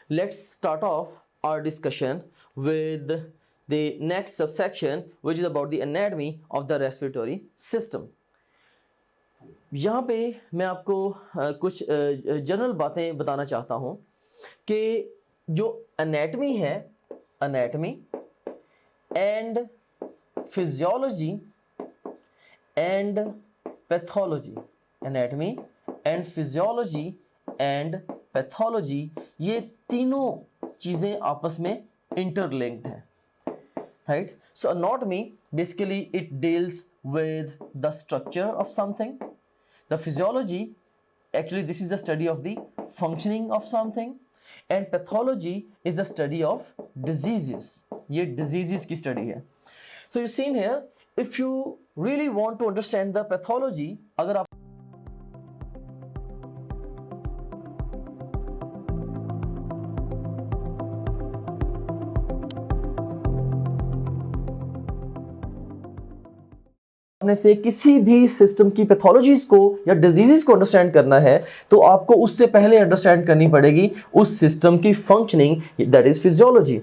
let's start off our discussion with the next subsection, which is about the anatomy of the respiratory system. यहाँ पे मैं आपको कुछ general बातें बताना चाहता हूँ कि जो anatomy है, anatomy and physiology and pathology, anatomy and physiology and pathology, ये तीनों चीज़ें आपस में interlinked हैं, right? So anatomy basically it deals with the structure of something. The physiology, actually this is the study of the functioning of something, and pathology is the study of diseases. ये diseases की study है. So you seen here, if you really want to understand the pathology, अगर आप अपने से किसी भी system की पैथोलॉजीज को या डिजीजेस को अंडरस्टैंड करना है तो आपको उससे पहले अंडरस्टैंड करनी पड़ेगी उस सिस्टम की फंक्शनिंग, दैट इज फिजियोलॉजी.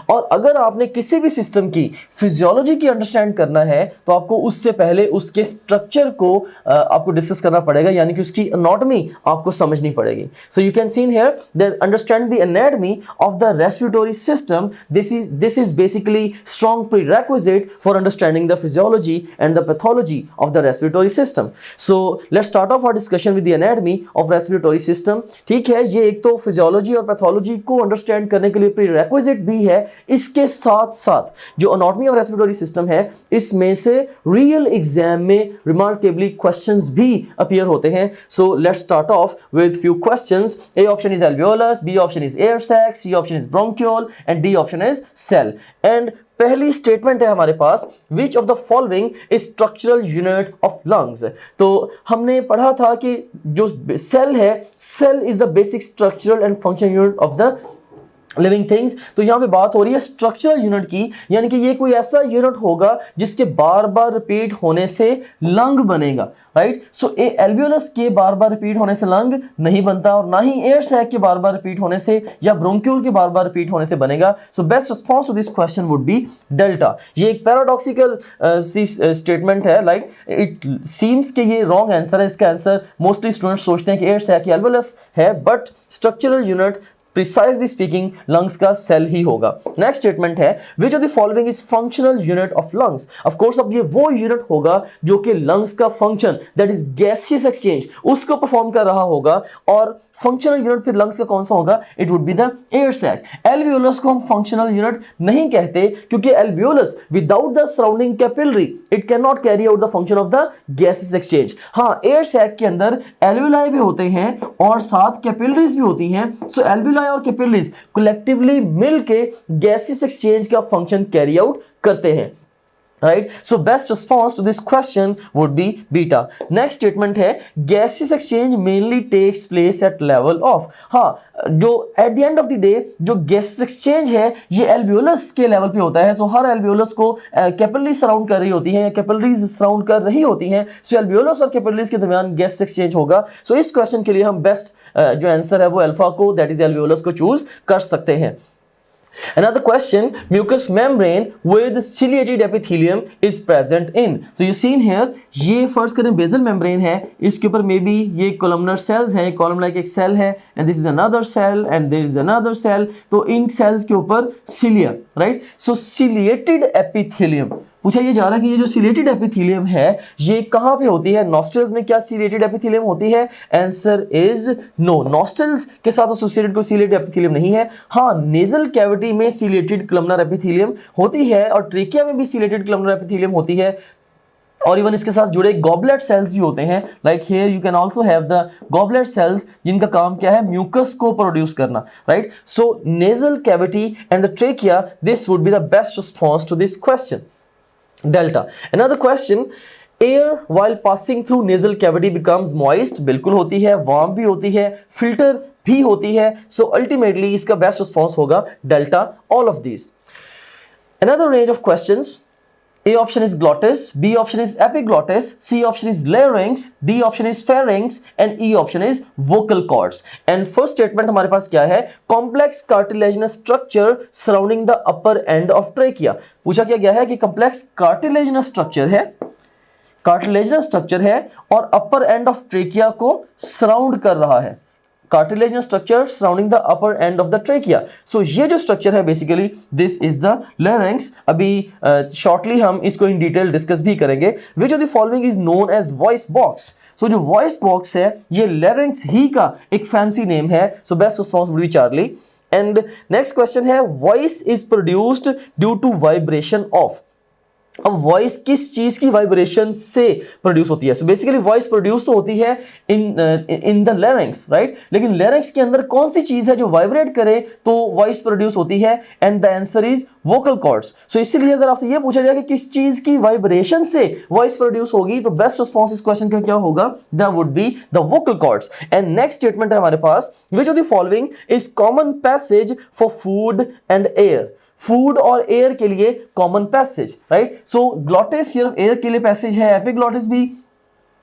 और अगर आपने किसी भी सिस्टम की फिजियोलॉजी की अंडरस्टैंड करना है तो आपको उससे पहले उसके स्ट्रक्चर को आपको डिस्कस करना पड़ेगा, यानी कि उसकी एनाटॉमी आपको समझनी पड़ेगी. So you can see here that understanding the anatomy of the respiratory system, this is basically strong prerequisite for understanding the physiology and the pathology of the respiratory system. So let's start off our discussion with the anatomy of respiratory system. ठीक है, ये एक तो physiology और pathology को understand करने के लिए प्रीरेक्विजिट भी है. इसके साथ साथ जो एनाटॉमी ऑफ रेस्पिरेटरी सिस्टम है, इसमें से रियल एग्जाम में रिमार्केबली क्वेश्चंस भी अपीयर होते हैं. So let's start off with few questions. A option is alveolus, B option is air sac, C option is bronchiole and D option is cell. And पहली statement है हमारे पास, which of the following is structural unit of lungs. तो हमने पढ़ा था कि जो सेल है, cell is the basic structural and functional unit of the living things. तो यहां पे बात हो रही है स्ट्रक्चरल यूनिट की, यानी कि ये कोई ऐसा यूनिट होगा जिसके बार बार रिपीट होने से लंग बनेगा, राइट? सो एल्वियोलस के बार बार रिपीट होने से लंग नहीं बनता और ना ही एयर सैक के बार बार रिपीट होने से या ब्रोंक्यूल के बार बार रिपीट होने से बनेगा. So best response to this question would be delta. ये एक पैराडॉक्सिकल स्टेटमेंट है, लाइक इट सीम्स कि ये रॉन्ग आंसर है. इसका आंसर मोस्टली स्टूडेंट्स सोचते हैं कि एयर सैक या एल्वियोलस है, but structural unit precisely speaking lungs का सेल ही होगा. नेक्स्ट स्टेटमेंट है, विच of the following is functional unit of lungs. Of course अब ये वो यूनिट होगा जो कि लंग्स का function, that is gaseous exchange, उसको परफॉर्म कर रहा होगा. और फंक्शनल यूनिट फिर लंग्स का कौन सा होगा? It would be the air sac. Alveolus को हम फंक्शनल यूनिट नहीं कहते क्योंकि alveolus without the surrounding capillary it can not carry out the function of the gaseous exchange. हाँ, एयर सैक के अंदर एल्वियोलाई भी होते हैं और साथ कैपिलरीज भी होती हैं. सो एल्वियोलाई और कैपिलरीज कलेक्टिवली मिलके गैसियस एक्सचेंज का फंक्शन कैरी आउट करते हैं, right? So best response to this question would be beta. Next statement है, gaseous exchange mainly takes place at level of. हाँ, जो at the end of the day जो gaseous exchange है ये alveolus के level पे होता है. So हर alveolus को कैपिलरी सराउंड कर रही होती है या कैपिलरीज सराउंड कर रही होती हैं. So alveolus और कैपिलरीज के दरमियान gaseous exchange होगा. So इस क्वेश्चन के लिए हम बेस्ट जो आंसर है वो अल्फा को, दैट इज alveolus को चूज कर सकते हैं. Another question, mucous membrane with ciliated epithelium is present in. So you seen here, ये फर्स्ट करें basal membrane है, इसके ऊपर मे बी ये columnar cells हैं, column like एक cell है, and this is another cell and there is another cell. तो इन cells के ऊपर cilia, right? So ciliated epithelium. पूछा ये जा रहा है कि ये जो सिलेटेड एपिथेलियम है ये कहाँ पे होती है? नॉस्ट्रल्स में क्या सिलेटेड एपिथेलियम होती है? Answer is no. नॉस्ट्रल्स के साथ एसोसिएटेड कोई सिलेटेड एपिथेलियम नहीं है. हाँ, नेजल कैविटी में सिलेटेड कलमनर एपिथेलियम होती है और ट्रेकिया में भी सिलेटेड कलमनर एपिथेलियम होती है. और इवन इसके साथ जुड़े गॉबलेट सेल्स भी होते हैं, like here you can also have the goblet cells जिनका काम क्या है? म्यूकस को प्रोड्यूस करना, right? So nasal cavity and the trachea, this would be the best response to this question. Delta. Another question, air while passing through nasal cavity becomes moist. बिल्कुल होती है, warm भी होती है, filter भी होती है. So ultimately इसका best response होगा delta, all of these. Another range of questions, A option is glottis, B option is epiglottis, C option is larynx, D option is pharynx and E option is vocal cords. And first statement हमारे पास क्या है? Complex cartilaginous structure surrounding the upper end of trachea. पूछा क्या गया है कि complex cartilaginous structure है, cartilaginous structure है और upper end of trachea को surround कर रहा है. Cartilaginous structure surrounding the upper end of the trachea. So ये जो structure है basically this is the larynx. अभी shortly हम इसको in detail discuss भी करेंगे. Which of the following is known as voice box? So जो voice box है ये larynx ही का एक fancy name है. So best response would be Charlie. And next question है voice is produced due to vibration of. अब voice किस चीज की वाइब्रेशन से प्रोड्यूस होती है? सो बेसिकली वॉइस प्रोड्यूस तो होती है इन द लैरिंक्स, राइट? लेकिन लैरिंक्स के अंदर कौन सी चीज है जो वाइब्रेट करे तो वॉइस प्रोड्यूस होती है? And the answer is vocal cords. So इसीलिए अगर आपसे ये पूछा जाए कि किस चीज की वाइब्रेशन से वॉइस प्रोड्यूस होगी तो बेस्ट रिस्पॉन्स इस क्वेश्चन का क्या होगा? That would be the vocal cords. And next statement है हमारे पास, which of the following is common passage for food and air? Food और एयर के लिए common passage, right? So glottis सिर्फ एयर के लिए पैसेज है, एपिग्लॉटिस भी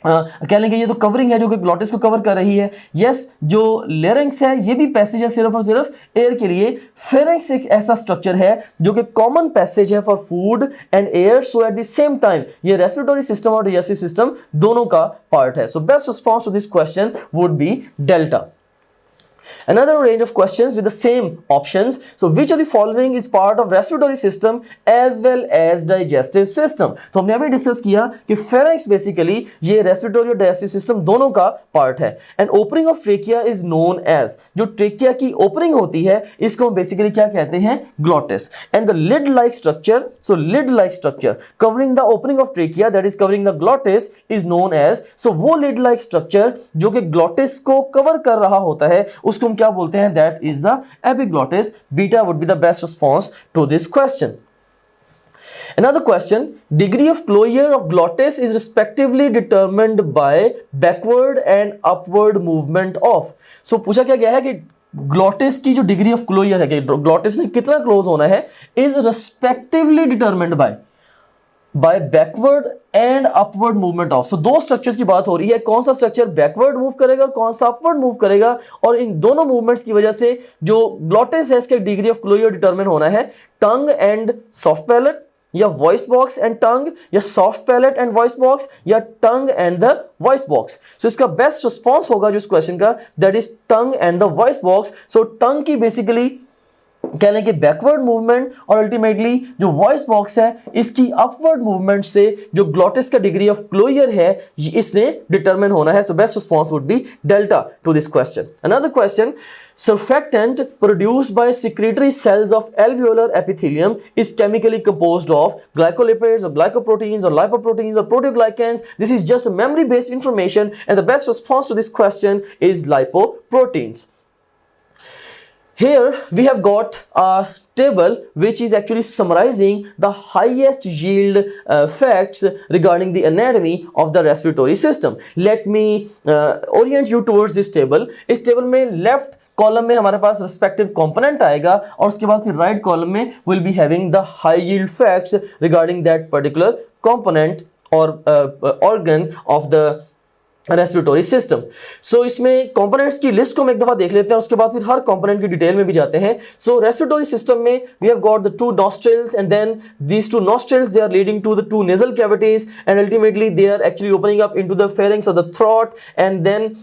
कह लेंगे ये तो कवरिंग है जो कि ग्लॉटिस को कवर कर रही है. यस, जो लेरिंक्स है ये भी पैसेज है सिर्फ और सिर्फ एयर के लिए. फेरिंक्स एक ऐसा स्ट्रक्चर है जो कि कॉमन पैसेज है for food and air. So at the same time ये रेस्पिरेटरी सिस्टम और डाइजेस्टिव सिस्टम दोनों का पार्ट है. So best response to this question would be delta. Another range of questions with the same options. So which of the following is part of respiratory system as well as digestive system? तो हमने अभी discuss किया कि pharynx basically ये respiratory और digestive system दोनों का part है. And opening of trachea is known as, जो trachea की opening होती है इसको हम basically क्या कहते हैं? Glottis. And the lid-like structure, so lid-like structure covering the opening of trachea, that is covering the glottis, is known as, so वो lid-like structure जो कि glottis को cover कर रहा होता है उसको हम क्या बोलते हैं? That is the epiglottis. Beta would be the best response to this question. Another question, degree of closure of glottis is respectively determined by backward and upward movement of. So पूछा क्या गया है कि ग्लॉटिस की जो degree of closure है कि glottis ने कितना क्लोज होना है is respectively determined by backward and upward movement of. So दो स्ट्रक्चर्स की बात हो रही है, कौन सा स्ट्रक्चर बैकवर्ड मूव करेगा और कौन सा अपवर्ड मूव करेगा, और इन दोनों मूवमेंट्स की वजह से जो ग्लॉटिस है इसके डिग्री ऑफ क्लोजर डिटरमिन होना है. टंग एंड सॉफ्ट पैलेट या वॉइस बॉक्स एंड टंग या soft palate and voice box या tongue and the voice box. So इसका बेस्ट रिस्पॉन्स होगा जो इस क्वेश्चन का that is tongue and the voice box. So tongue की basically कह लें कि बैकवर्ड मूवमेंट और अल्टीमेटली जो वॉइस बॉक्स है इसकी अपवर्ड मूवमेंट से जो ग्लॉटिस का डिग्री ऑफ क्लोजर है इसने डिटरमिन होना है. So best response would be delta two this question. Another question, surfactant produced by secretory cells of alveolar epithelium is chemically composed of glycolipids or glycoproteins or lipoproteins or proteoglycans. This is just memory based information and the best response to this question is lipoproteins. Here we have got a table which is actually summarizing the highest yield facts regarding the anatomy of the respiratory system. Let me orient you towards this table. इस table में left column में हमारे पास respective component आएगा और उसके बाद फिर right column में will be having the high yield facts regarding that particular component और organ of the respiratory system. So इसमें कंपोनेंट्स की लिस्ट को हम एक दफा देख लेते हैं, उसके बाद फिर हर कंपोनेंट की डिटेल में भी जाते हैं. सो रेस्पिरेटरी सिस्टम में we have got the two nostrils and then these two nostrils they are leading to the two nasal cavities and ultimately they are actually opening up into the pharynx और the throat. And then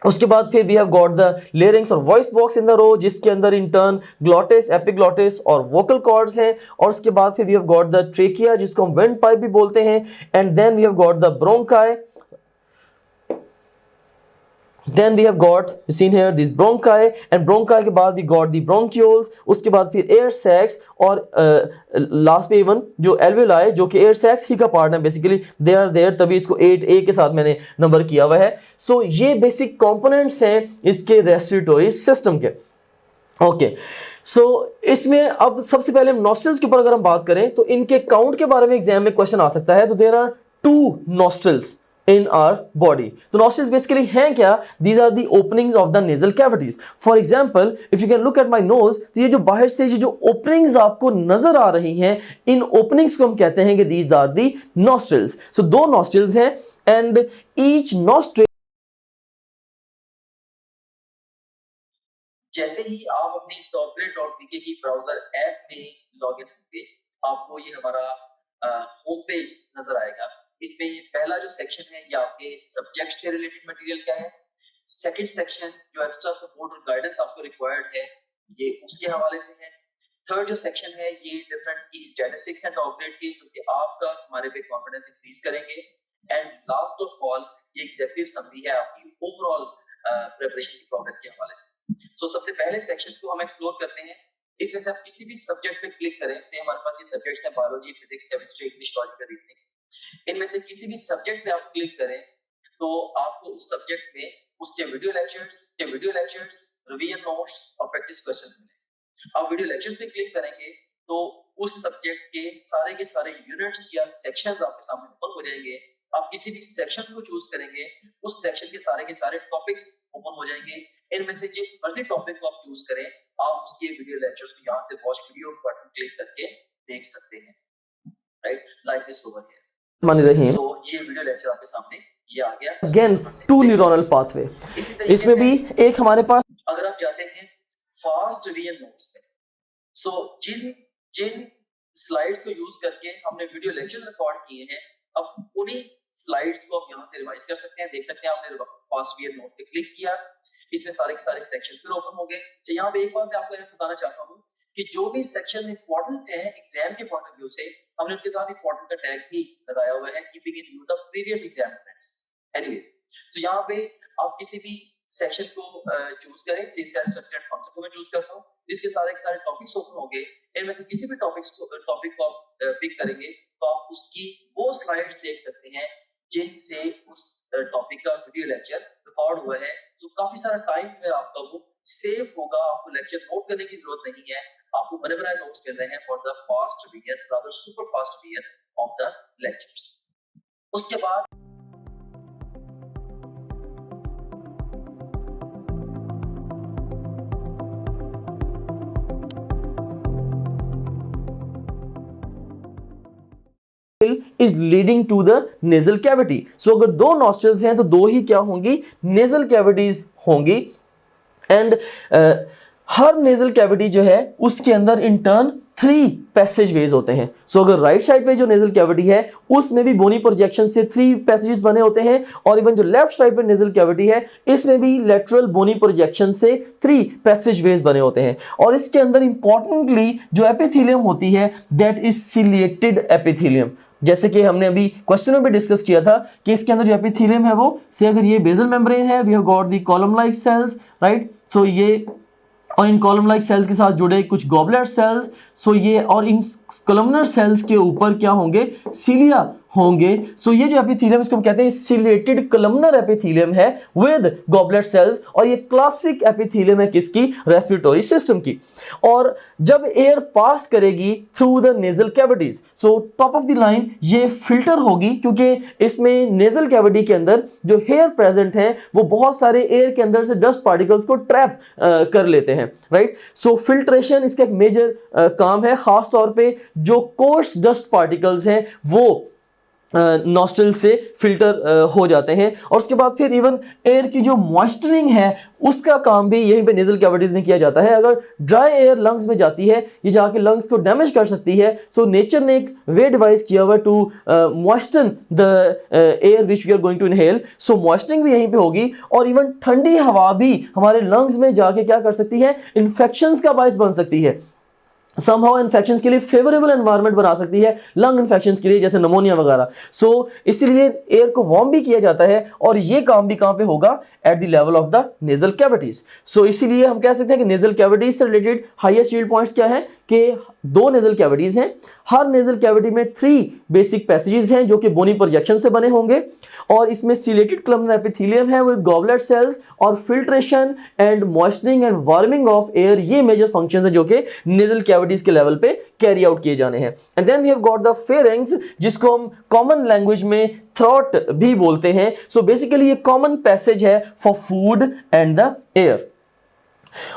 उसके बाद फिर we have got the larynx और voice box in the row जिसके अंदर in turn glottis, epiglottis और vocal cords हैं. और उसके बाद फिर we have got the trachea जिसको हम वेंट पाइप भी बोलते हैं. And then we have got the bronchi. Then we have got, you seen here, these bronchi, and bronchi के बाद we got the bronchioles. उसके बाद फिर air sacs और लास्ट पे इवन जो alveoli जो कि air sacs ही का पार्ट है बेसिकली they are there, तभी इसको 8A के साथ मैंने नंबर किया हुआ है. सो ये बेसिक कंपोनेंट्स हैं इसके रेस्पिरेटरी सिस्टम के. ओके, सो इसमें अब सबसे पहले हम नॉस्ट्रल्स के ऊपर अगर हम बात करें तो इनके काउंट के बारे में एग्जाम में क्वेश्चन आ सकता है. तो there are 2 nostrils, in our body. तो nostrils basically हैं क्या? These are the openings of the nasal cavities. For example, if you can look at my nose, तो ये जो बाहर से ये जो openings आपको नजर आ रही हैं, इन openings को हम कहते हैं कि these are the nostrils. So दो nostrils हैं and each nostril जैसे ही आप अपनी topgrade.pk की ब्राउजर ऐप में लॉगिन होंगे, आपको ये हमारा होम पेज नजर आएगा। इसमें ये पहला जो सेक्शन है ये आपके सब्जेक्ट से रिलेटेड मटेरियल का है। सेकंड सेक्शन जो एक्स्ट्रा सपोर्ट और गाइडेंस आपको रिक्वायर्ड है ये उसके हवाले से है। थर्ड जो सेक्शन है ये डिफरेंट की स्टैटिस्टिक्स एंड टॉप ग्रेड की, जो कि आपका हमारे पे कॉन्फिडेंस इंक्रीज करेंगे। एंड लास्ट ऑफ ऑल ये एग्जीक्यूटिव समरी है आपकी ओवरऑल प्रिपरेशन की प्रोग्रेस के हवाले से। सो सबसे पहले सेक्शन को हम एक्सप्लोर करते हैं। इसमें से आप किसी भी सब्जेक्ट पे क्लिक करें। से हमारे पास ये सब्जेक्ट्स हैं biology, physics, chemistry, English, logical reasoning. इनमें से किसी भी सब्जेक्ट पे आप क्लिक करें तो आपको उस सब्जेक्ट में उसके वीडियो लेक्चर्स, रिवीजन नोट्स और प्रैक्टिस क्वेश्चन मिले। आप वीडियो लेक्चर्स पे क्लिक करेंगे तो उस सब्जेक्ट के सारे यूनिट्स या सेक्शंस आपके सामने ओपन हो जाएंगे। आप किसी भी सेक्शन को चूज करेंगे, उस सेक्शन के सारे टॉपिक्स ओपन हो जाएंगे। इनमें से जिस मर्जी टॉपिक को आप चूज करें, आप उसके वीडियो लेक्चर्स को यहाँ से वॉच वीडियो बटन क्लिक करके देख सकते हैं। Right, like this over here. मान रही हैं। सो ये वीडियो लेक्चर आपके सामने ये आ गया। Again to neuronal pathway. इसमें भी एक हमारे पास, अगर आप जाते हैं फास्ट रिवीजन नोट्स पे, सो जिन स्लाइड्स को यूज करके हमने वीडियो लेक्चर्स रिकॉर्ड किए हैं, अब उन्हीं स्लाइड्स को आप यहाँ से रिवाइज कर सकते हैं। देख सकते हैं आपने फास्ट रिवीजन नोट्स पे क्लिक किया, इसमें सारे के सारे सेक्शन फिर ओपन हो गए। तो यहाँ पे एक बात मैं आपको बताना चाहता हूँ कि जो भी सेक्शन इंपॉर्टेंट है एग्जाम के पॉइंट ऑफ व्यू से, हमने उनके साथ इंपॉर्टेंट का टैग भी लगाया हुआ है, keeping in view the previous exam friends. Anyways, तो यहाँ पे आप किसी भी सेक्शन को चूज करें। सी सेल स्ट्रक्चर एंड फंक्शन को मैं चूज करता हूँ। इसके सारे टॉपिक्स ओपन हो गए। इनमें से किसी भी टॉपिक को आप पिक करेंगे तो आप उसकी वो स्लाइड्स देख सकते हैं जिनसे उस टॉपिक का वीडियो लेक्चर रिकॉर्ड हुआ है। तो काफी सारा टाइम जो है आपका वो सेव होगा। आपको लेक्चर नोट करने की जरूरत नहीं है, आपको बड़े बड़े नोट्स मिल रहे हैं for the fast revision, rather super fast revision of the lectures. उसके बाद is leading to the nasal cavity. So अगर दो nostrils हैं तो दो ही क्या होंगी? nasal cavities होंगी। and हर nasal cavity जो है उसके अंदर in turn 3 पैसेज वेज होते हैं। सो अगर राइट साइड पे जो नेजल कैविटी है उसमें भी बोनी प्रोजेक्शन से 3 पैसेजेस बने होते हैं, और इवन जो लेफ्ट साइड पे नेजल कैविटी है इसमें भी लेटरल बोनी प्रोजेक्शन से 3 पैसेज वेज बने होते हैं। और इसके अंदर इंपॉर्टेंटली जो एपिथेलियम होती है दैट इज सिलिएटेड एपिथेलियम। जैसे कि हमने अभी क्वेश्चन में भी डिस्कस किया था कि इसके अंदर जो एपिथेलियम है वो से अगर ये बेसल मेम्ब्रेन है, we have got the column like cells, right. So ये और इन कॉलम लाइक सेल्स के साथ जुड़े कुछ गॉबलेट सेल्स। सो ये और इन कॉलमनर सेल्स के ऊपर क्या होंगे? सीलिया होंगे। सो ये जो एपिथेलियम इसको हम कहते हैं सिलेटेड कॉलमनर एपिथेलियम है विद गॉबलेट सेल्स, और ये क्लासिक एपिथेलियम है किसकी? रेस्पिरेटरी सिस्टम की। और जब एयर पास करेगी through the nasal cavities, so top of the line ये फिल्टर होगी, क्योंकि इसमें नेजल कैविटी के अंदर जो हेयर प्रेजेंट है वो बहुत सारे एयर के अंदर से डस्ट पार्टिकल्स को ट्रैप कर लेते हैं, राइट। सो फिल्ट्रेशन इसका एक मेजर काम है। खास तौर पे जो कोर्स डस्ट पार्टिकल्स हैं वो नॉस्ट्रल से फिल्टर हो जाते हैं, और उसके बाद फिर इवन एयर की जो मॉइस्चरिंग है उसका काम भी यहीं पे नेजल कैविटीज में किया जाता है। अगर ड्राई एयर लंग्स में जाती है ये जाके लंग्स को डैमेज कर सकती है। सो नेचर ने एक वे डिवाइस किया हुआ to moisten the air which we are going to inhale. So moisturing भी यहीं पे होगी, और इवन ठंडी हवा भी हमारे लंग्स में जाके क्या कर सकती है? इन्फेक्शंस का बायस बन सकती है। समहाउ इन्फेक्शंस के लिए फेवरेबल एनवायरनमेंट बना सकती है, लंग इन्फेक्शंस के लिए जैसे निमोनिया वगैरह। सो इसीलिए एयर को वार्म भी किया जाता है, और ये काम भी कहां पे होगा? At the level of the nasal cavities. So इसीलिए हम कह सकते हैं कि नेजल कैविटीज से रिलेटेड हाईएस्ट यील्ड पॉइंट्स क्या है कि 2 नेजल कैविटीज हैं। हर नेजल कैविटी में 3 बेसिक पैसेजेस हैं जो कि बोनी प्रोजेक्शन से बने होंगे, और इसमें सिलेटेड कॉलमनर एपिथेलियम है विद गॉबलेट सेल्स, और filtration and moisturing and warming of air ये मेजर फंक्शंस हैं जो कि नेजल कैविटीज के लेवल पे कैरी आउट किए जाने हैं। And then we have got the pharynx, जिसको हम कॉमन लैंग्वेज में थ्रोट भी बोलते हैं। सो बेसिकली ये कॉमन पैसेज है for food and the air.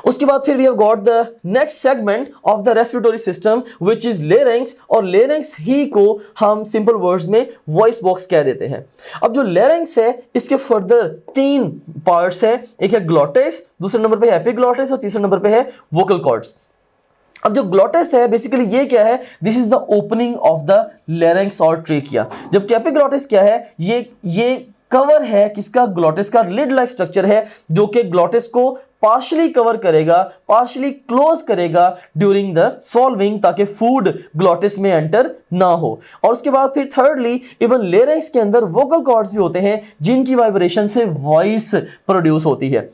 उसके बाद फिर we have got the next segment of the respiratory system which is larynx, और लेरिंग्स ही को हम सिंपल वर्ड्स में वॉइस बॉक्स कह देते हैं। अब जो लेरिंग्स है इसके फर्दर 3 पार्ट्स है, एक है ग्लॉटिस, दूसरे नंबर पे है एपिग्लॉटिस और तीसरे नंबर पे है वोकल कॉर्ड्स। अब जो ग्लॉटिस है बेसिकली ये क्या है, this is the opening of the larynx और ट्रेकिया। जबकि एपिग्लॉटिस क्या है, ये कवर है किसका, ग्लॉटिस का लिड लाइक स्ट्रक्चर है जो कि ग्लॉटिस को पार्शियली कवर करेगा, पार्शियली क्लोज करेगा ड्यूरिंग द सॉल्विंग, ताकि फूड ग्लॉटिस में एंटर ना हो। और उसके बाद फिर थर्डली इवन लेरिंग्स के अंदर वोकल कॉर्ड्स भी होते हैं जिनकी वाइब्रेशन से वॉइस प्रोड्यूस होती है।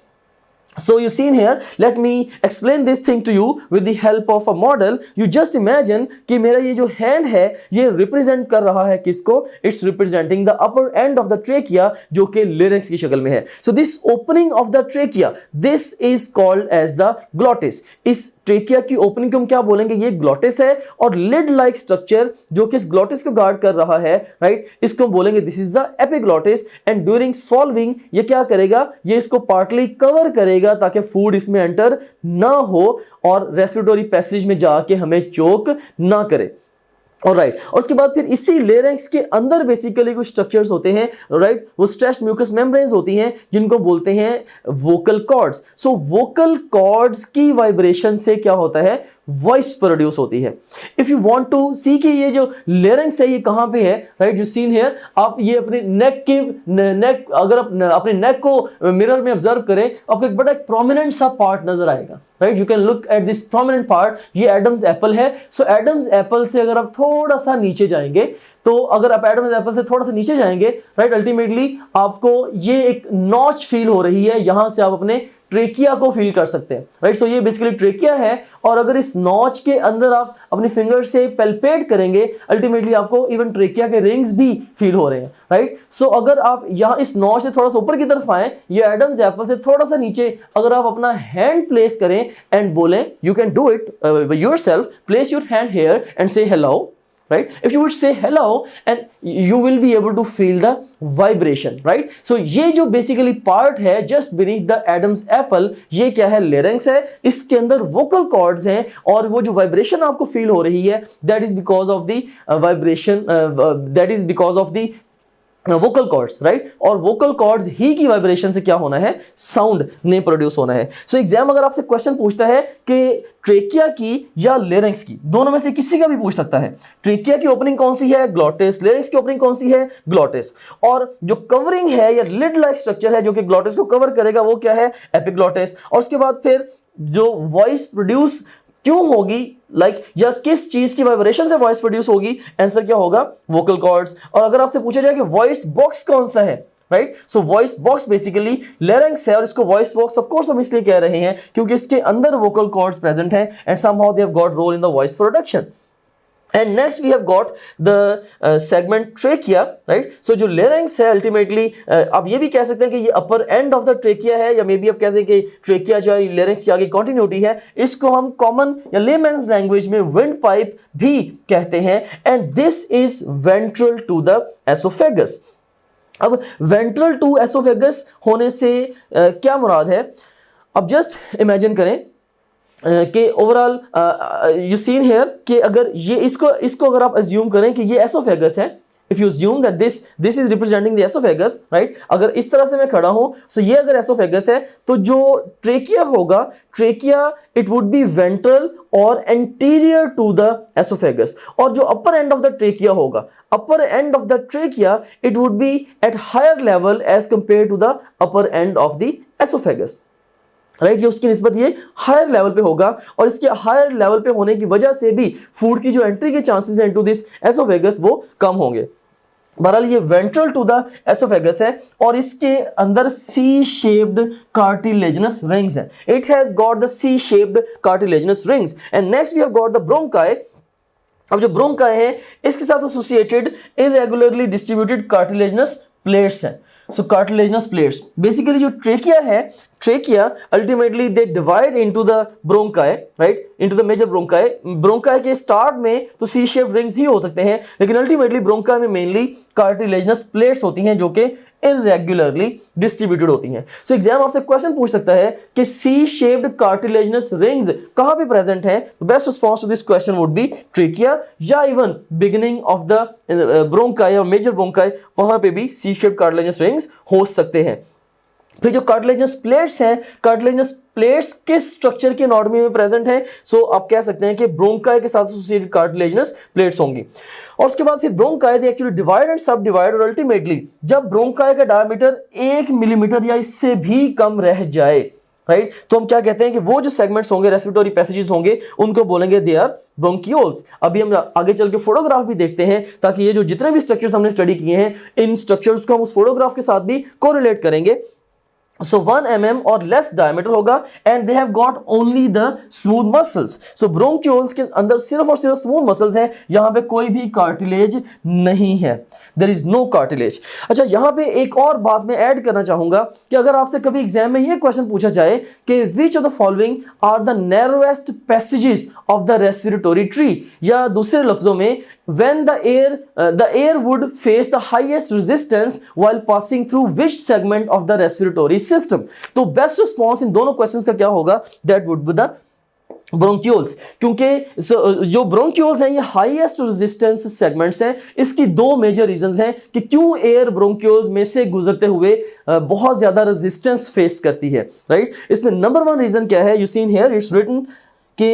So you seen here, let me explain this thing to you with the help of a model. You just imagine कि मेरा ये जो hand है ये represent कर रहा है किसको, it's representing the upper end of the trachea जो कि larynx की शक्ल में है। So this opening of the trachea, this is called as the glottis। इस ट्रेकिया की ओपनिंग को हम क्या बोलेंगे, ये ग्लॉटिस है, और लिड लाइक स्ट्रक्चर जो कि इस ग्लॉटिस को गार्ड कर रहा है, राइट, इसको बोलेंगे this is the epiglottis. And during solving ये क्या करेगा, ये इसको पार्टली कवर करेगा ताकि फूड इसमें एंटर ना हो और रेस्पिरेटरी पैसेज में जाके हमें चोक ना करे। ऑलराइट, और उसके बाद फिर इसी लेरिंग्स के अंदर बेसिकली कुछ स्ट्रक्चर्स होते हैं, राइट, वो स्ट्रेच्ड म्यूकस मेम्ब्रेन्स होती हैं जिनको बोलते हैं vocal cords. So vocal cords की वाइब्रेशन से क्या होता है, वॉइस प्रोड्यूस होती है। इफ यू वांट टू सी कि ये जो लेरिंग्स है ये कहां पे है, राइट, यू सीन हियर, आप ये अपने नेक अगर आप अपने नेक को मिरर में ऑब्जर्व करें, आपको एक बड़ा प्रोमिनेंट सा पार्ट नजर आएगा, right, you can look at this prominent part, ये एडम्स एप्पल है। सो एडम्स एप्पल से अगर आप थोड़ा सा नीचे जाएंगे, तो अगर आप एडम्स एप्पल से थोड़ा सा नीचे जाएंगे, राइट, अल्टीमेटली आपको ये एक नॉच फील हो रही है, यहां से आप अपने ट्रेकिया को फील कर सकते हैं, राइट। सो ये बेसिकली ट्रेकिया है, और अगर इस नॉच के अंदर आप अपनी फिंगर से पेल्पेट करेंगे, अल्टीमेटली आपको इवन ट्रेकिया के रिंग्स भी फील हो रहे हैं, राइट। सो अगर आप यहाँ इस नॉच से थोड़ा सा ऊपर की तरफ आए, ये एडम्स एप्पल से थोड़ा सा नीचे अगर आप अपना हैंड प्लेस करें एंड बोलें, you can do it yourself, place your hand here and से hello, right? If you would say hello, and you will be able to feel the vibration, right? So ये जो basically part है just beneath the Adam's apple, ये क्या है, larynx है, इसके अंदर vocal cords हैं, और वो जो vibration आपको feel हो रही है, that is because of the vibration, that is because of the vocal cords, right, और वोकल कॉर्ड्स ही की वाइब्रेशन से क्या होना है, साउंड ने प्रोड्यूस होना है। सो एग्जाम अगर आपसे क्वेश्चन पूछता है कि ट्रेकिया की या लेरिंग्स की, दोनों में से किसी का भी पूछ सकता है, ट्रेकिया की ओपनिंग कौन सी है, ग्लॉटिस, लेरिंग्स की ओपनिंग कौन सी है, ग्लॉटिस, और जो कवरिंग है या लिड लाइक स्ट्रक्चर है जो कि ग्लॉटिस को कवर करेगा वो क्या है, एपिग्लॉटिस। और उसके बाद फिर जो वॉइस प्रोड्यूस क्यों होगी, लाइक, या किस चीज की वाइब्रेशन से वॉइस प्रोड्यूस होगी, आंसर क्या होगा, वोकल कॉर्ड्स। और अगर आपसे पूछा जाए कि वॉइस बॉक्स कौन सा है, right, so voice box basically larynx है, और इसको वॉइस बॉक्स ऑफ कोर्स हम इसलिए कह रहे हैं क्योंकि इसके अंदर वोकल कॉर्ड्स प्रेजेंट हैं and somehow they have got role in the voice production. And next we have got the segment trachea, right? So जो larynx है ultimately, आप ये भी कह सकते हैं कि ये upper end of the trachea है, या मे बी आप कह सकते हैं कि trachea जो larynx की आगे continuity है, इसको हम common या layman's language में windpipe भी कहते हैं। And this is ventral to the esophagus। अब ventral to esophagus होने से क्या मुराद है, अब जस्ट इमेजिन करें कि ओवरऑल यू सीन हियर कि अगर ये इसको अगर आप अज्यूम करें कि ये एसोफेगस है, if you assume that this is representing the oesophagus, right, अगर इस तरह से मैं खड़ा हूं, सो ये अगर एसोफेगस है तो जो ट्रेकिया होगा, trachea it would be ventral और एंटीरियर टू द एसोफेगस, और जो upper end of the trachea होगा, upper end of the trachea it would be at higher level as compare to the upper end of the oesophagus, right, ये उसकी निस्बत ये higher level पे होगा, और इसके हायर लेवल पे होने की वजह से भी फूड की जो एंट्री के चांसेस हैं इनटू दिस एसोफेगस वो कम होंगे। बहरहाल ये वेंट्रल टू द एसोफेगस है, और इसके अंदर सी शेप्ड कार्टिलेजिनस रिंग्स हैं, it has got the C shaped cartilaginous rings. And next we have got the bronchi. अब जो ब्रोंकाई है इसके साथ associated irregularly distributed cartilaginous plates हैं। सो कार्टिलेजिनस प्लेट्स, बेसिकली जो ट्रेकिया है, trachea ultimately they divide into the bronchi, right, into the major bronchi. Bronchi के start में तो सी शेप रिंग्स ही हो सकते हैं, लेकिन अल्टीमेटली ब्रोंकाई में मेनली कार्टिलेजनस प्लेट्स होती हैं जो कि इनरेगुलरली डिस्ट्रीब्यूटेड होती हैं। सो एग्जाम आपसे क्वेश्चन पूछ सकता है कि सी शेप्ड कार्टिलेजनस रिंग्स कहां पे प्रेजेंट हैं? Best response to this question would be trachea या even beginning of the bronchi और मेजर ब्रोंकाई, वहां पे भी सी शेप्ड कार्टिलेजनस रिंग्स हो सकते हैं। फिर जो कार्टिलेजनस प्लेट्स हैं, कार्टिलेजनस प्लेट्स किस स्ट्रक्चर की एनाटॉमी में प्रेजेंट है? सो आप कह सकते हैं कि ब्रोंकाई के साथ एसोसिएटेड कार्टिलेजनस प्लेट्स होंगी। और उसके बाद फिर bronchi they actually divide and सब डिवाइड, और अल्टीमेटली जब ब्रोंकाई का डायमीटर 1 मिलीमीटर या इससे भी कम रह जाए, राइट, तो हम क्या कहते हैं कि वो जो सेगमेंट्स होंगे, रेस्पिरेटरी पैसेजेस होंगे, उनको बोलेंगे दे आर ब्रोंकियोल्स। अभी हम आगे चल के फोटोग्राफ भी देखते हैं ताकि ये जो जितने भी स्ट्रक्चर्स हमने स्टडी किए हैं, इन स्ट्रक्चर्स को हम उस फोटोग्राफ के साथ भी कोरिलेट करेंगे। So 1 mm और लेस डायमीटर होगा and they have got only the smooth muscles. So bronchioles के अंदर सिर्फ और सिर्फ स्मूथ मसल्स हैं, यहां पे कोई भी कार्टिलेज नहीं है, देयर इज नो कार्टिलेज। अच्छा, यहां पे एक और बात मैं ऐड करना चाहूंगा कि अगर आपसे कभी एग्जाम में ये क्वेश्चन पूछा जाए कि which of the following are the narrowest passages of the respiratory tree, या दूसरे लफ्जों में when the air would face the highest resistance while passing through which segment of the respiratory system, तो best response in दोनों questions का क्या होगा? That would be the bronchioles, क्योंकि जो ब्रोंकियोल्स हैं ये हाईएस्ट रेजिस्टेंस सेगमेंट्स हैं। इसकी दो मेजर रीजंस हैं कि क्यों एयर ब्रोंकियोल्स में से गुजरते हुए बहुत ज्यादा रेजिस्टेंस फेस करती है, राइट। इसमें नंबर 1 रीजन क्या है? You seen here it's written कि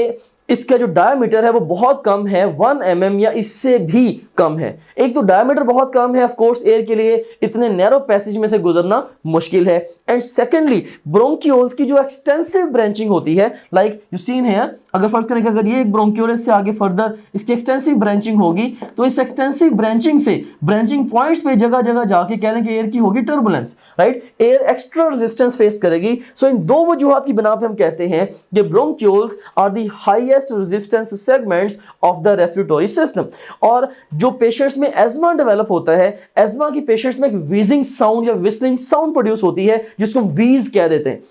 इसका जो डायमीटर है वो बहुत कम है, 1 mm या इससे भी कम है। एक तो डायमीटर बहुत कम है, ऑफ कोर्स एयर के लिए इतने नैरो पैसेज में से गुजरना मुश्किल है, एंड सेकेंडली ब्रोंकियोल्स की जो एक्सटेंसिव ब्रांचिंग होती है, लाइक यू सीन हियर, अगर फर्ज करें कि अगर ये एक ब्रोंकियोल से आगे फर्दर इसकी एक्सटेंसिव ब्रांचिंग होगी, तो इस एक्सटेंसिव ब्रांचिंग से ब्रांचिंग पॉइंट्स पे जगह जगह जाके कह लें कि एयर की होगी turbulence, right, air extra resistance face करेगी। सो इन दो वजूहात की बिना पे हम कहते हैं कि bronchioles are the highest resistance segments of the respiratory system. और जो पेशेंट्स में एस्मा डेवलप होता है, एस्मा की पेशेंट्स में एक व्हीजिंग साउंड या विस्लिंग साउंड प्रोड्यूस होती है जिसको हम व्हीज कह देते हैं।